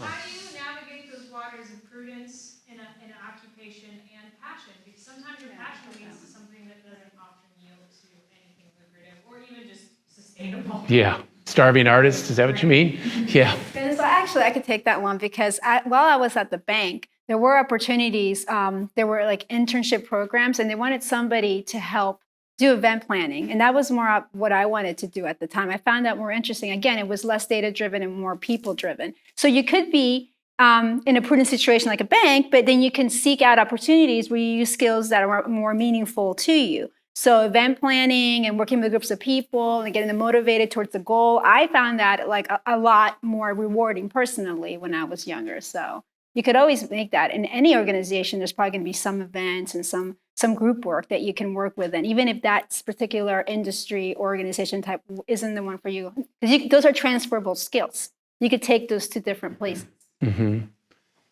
Speaker 1: how do you navigate those waters of prudence in an occupation and passion? Because sometimes your passion leads to something that doesn't often yield to anything lucrative or even just sustainable.
Speaker 3: Yeah. Starving artist, is that what you mean? Yeah.
Speaker 9: So actually, I could take that one, because while I was at the bank, there were opportunities. There were like internship programs, and they wanted somebody to help do event planning. And that was more what I wanted to do at the time. I found that more interesting. Again, it was less data-driven and more people-driven. So you could be in a prudent situation like a bank, but then you can seek out opportunities where you use skills that are more meaningful to you. So event planning and working with groups of people and getting them motivated towards the goal, I found that like a lot more rewarding personally when I was younger. So you could always make that. In any organization, there's probably going to be some events and some group work that you can work with. And even if that particular industry organization type isn't the one for you, because those are transferable skills. You could take those to different places.
Speaker 3: Mm-hmm.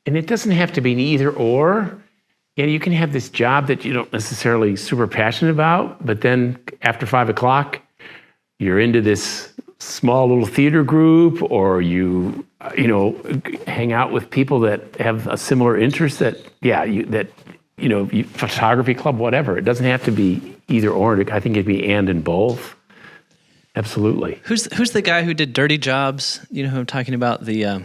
Speaker 3: And it doesn't have to be an either or. Yeah, you can have this job that you don't necessarily super passionate about, but then after 5 o'clock, you're into this small little theater group, or you hang out with people that have a similar interest photography club, whatever. It doesn't have to be either or. I think it'd be and both. Absolutely.
Speaker 2: Who's the guy who did Dirty Jobs? You know who I'm talking about? The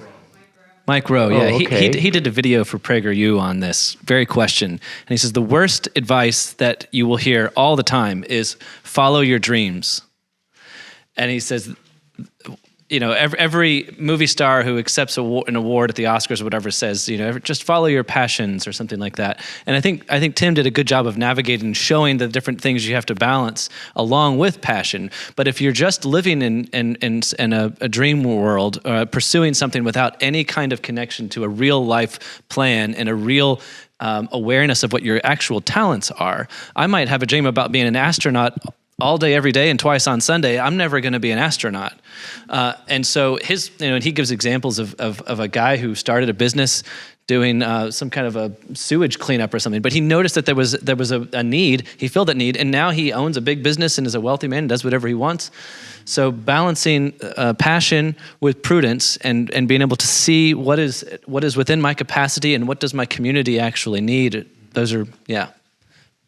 Speaker 2: Mike Rowe, yeah.
Speaker 3: Oh, okay.
Speaker 2: He did a video for PragerU on this very question. And he says, the worst advice that you will hear all the time is follow your dreams. And he says, every movie star who accepts an award at the Oscars or whatever says, just follow your passions or something like that. And I think Tim did a good job of navigating and showing the different things you have to balance along with passion. But if you're just living in a dream world, pursuing something without any kind of connection to a real life plan and a real awareness of what your actual talents are, I might have a dream about being an astronaut all day, every day, and twice on Sunday. I'm never going to be an astronaut. And so and he gives examples of a guy who started a business doing some kind of a sewage cleanup or something. But he noticed that there was a need. He filled that need, and now he owns a big business and is a wealthy man and does whatever he wants. So balancing passion with prudence and being able to see what is within my capacity and what does my community actually need. Those are,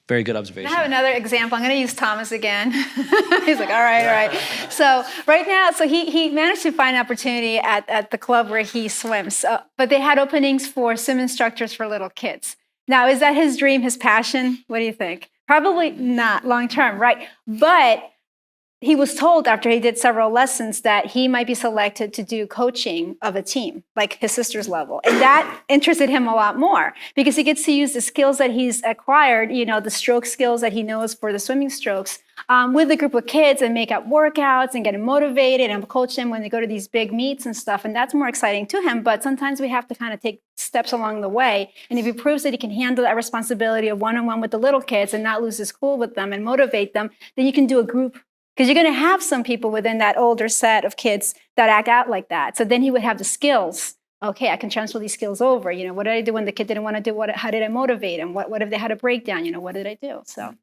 Speaker 2: very good observation.
Speaker 9: I have another example. I'm going to use Thomas again. He's like, all right. So right now, he managed to find an opportunity at the club where he swims. But they had openings for swim instructors for little kids. Now, is that his dream, his passion? What do you think? Probably not long term, right? But he was told after he did several lessons that he might be selected to do coaching of a team, like his sister's level. And that interested him a lot more because he gets to use the skills that he's acquired, the stroke skills that he knows for the swimming strokes, with a group of kids and make up workouts and get them motivated and coach them when they go to these big meets and stuff. And that's more exciting to him. But sometimes we have to kind of take steps along the way. And if he proves that he can handle that responsibility of one-on-one with the little kids and not lose his cool with them and motivate them, then you can do a group. Because you're going to have some people within that older set of kids that act out like that. So then he would have the skills. Okay, I can transfer these skills over. What did I do when the kid didn't want to do? How did I motivate him? What if they had a breakdown? What did I do? So.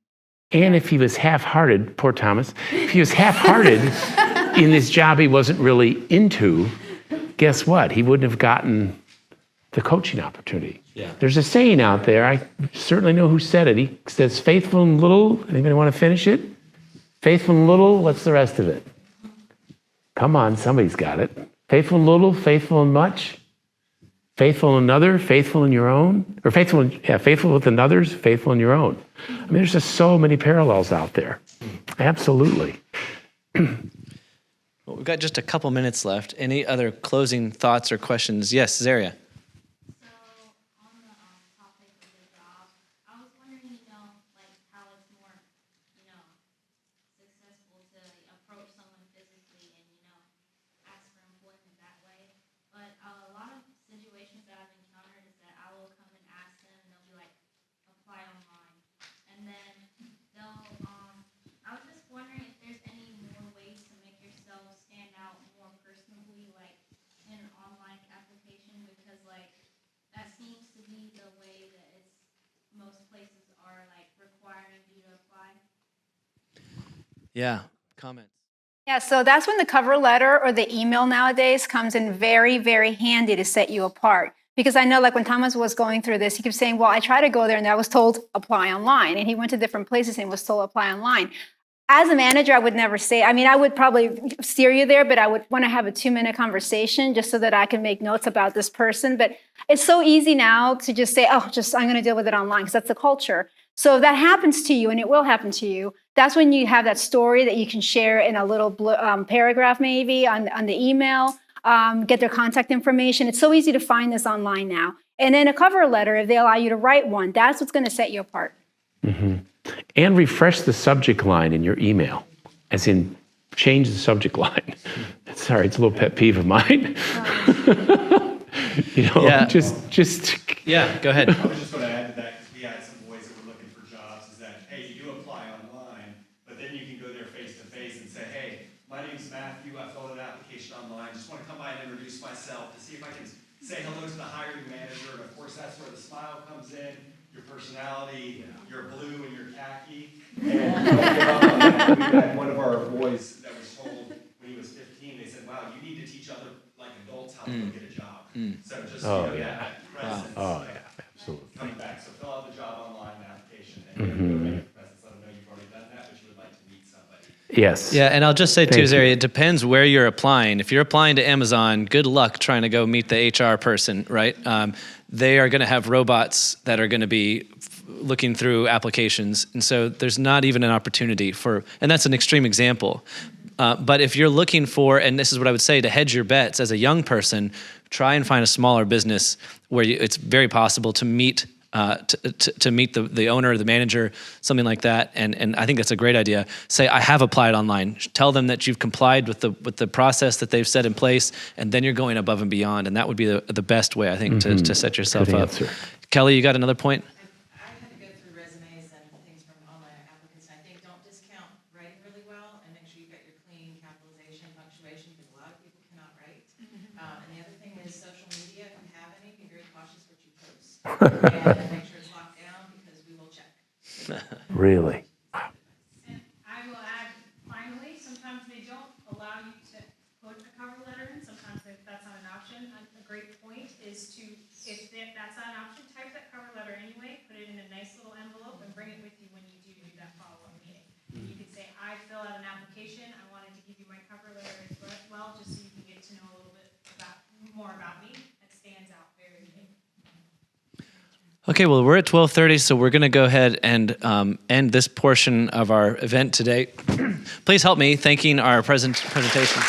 Speaker 3: And if he was half-hearted, poor Thomas, if he was half-hearted in this job he wasn't really into, guess what? He wouldn't have gotten the coaching opportunity.
Speaker 2: Yeah.
Speaker 3: There's a saying out there, I certainly know who said it. He says, faithful in little, anybody want to finish it? Faithful in little, what's the rest of it? Come on, somebody's got it. Faithful in little, faithful in much. Faithful in another, faithful in your own. Or faithful with another's, faithful in your own. I mean, there's just so many parallels out there. Absolutely.
Speaker 2: Well, we've got just a couple minutes left. Any other closing thoughts or questions? Yes, Zaria. Yeah, comments.
Speaker 9: Yeah, so that's when the cover letter or the email nowadays comes in very, very handy to set you apart. Because I know, like when Thomas was going through this, he kept saying, well, I tried to go there and I was told apply online. And he went to different places and was told apply online. As a manager, I would never say, I would probably steer you there, but I would want to have a 2-minute conversation just so that I can make notes about this person. But it's so easy now to just say, I'm going to deal with it online because that's the culture. So if that happens to you, and it will happen to you, that's when you have that story that you can share in a little paragraph maybe on the email, get their contact information. It's so easy to find this online now. And then a cover letter, if they allow you to write one, that's what's going to set you apart.
Speaker 3: Mm-hmm. And refresh the subject line in your email, as in change the subject line. Sorry, it's a little pet peeve of mine. Just.
Speaker 2: Yeah, go ahead.
Speaker 11: I was just going to add to that because we had some boys that were looking for jobs. Is that hey, you do apply online, but then you can go there face to face and say, hey, my name's Matthew. I filled an application online. Just want to come by and introduce myself to see if I can say hello to the hiring manager. And of course, that's where the smile comes in. Your personality, your blue and your khaki. And we had one of our boys that was told when he was 15, they said, wow, you need to teach other like adults how to go get a job. So just that presence.
Speaker 3: Oh, yeah, absolutely.
Speaker 11: Coming back. So fill out the job online application and make a presence. Let them know you've already done that, but you would like to meet somebody.
Speaker 3: Yes.
Speaker 2: Yeah, and I'll just say too, Zari, it depends where you're applying. If you're applying to Amazon, good luck trying to go meet the HR person, right? They are going to have robots that are going to be looking through applications. And so there's not even an opportunity for, and that's an extreme example. But if you're looking for, and this is what I would say, to hedge your bets as a young person, try and find a smaller business where it's very possible to meet to meet the owner or the manager, something like that. And I think that's a great idea. Say, I have applied online. Tell them that you've complied with the process that they've set in place, and then you're going above and beyond. And that would be the best way, I think, to set yourself
Speaker 3: Good
Speaker 2: up.
Speaker 3: answer.
Speaker 2: Kelly, you got another point?
Speaker 4: I had to go through resumes and things from online applicants, and I think don't discount writing really well, and make sure you've got your clean capitalization, punctuation, because a lot of people cannot write. And the other thing is social media, if you have any, be very cautious what you post. And make sure it's locked down, because we will check.
Speaker 3: Really?
Speaker 1: And I will add, finally, sometimes they don't allow you to put a cover letter in. Sometimes that's not an option. A great point is to, if that's not an option, type that cover letter anyway, put it in a nice little envelope, and bring it with you when you do that follow-up meeting. You can say, I fill out an application. I wanted to give you my cover letter as well, just so you can get to know a little bit more about me. That stands out very good.
Speaker 2: Okay, well, we're at 12:30, so we're going to go ahead and end this portion of our event today. Please help me thanking our presentation.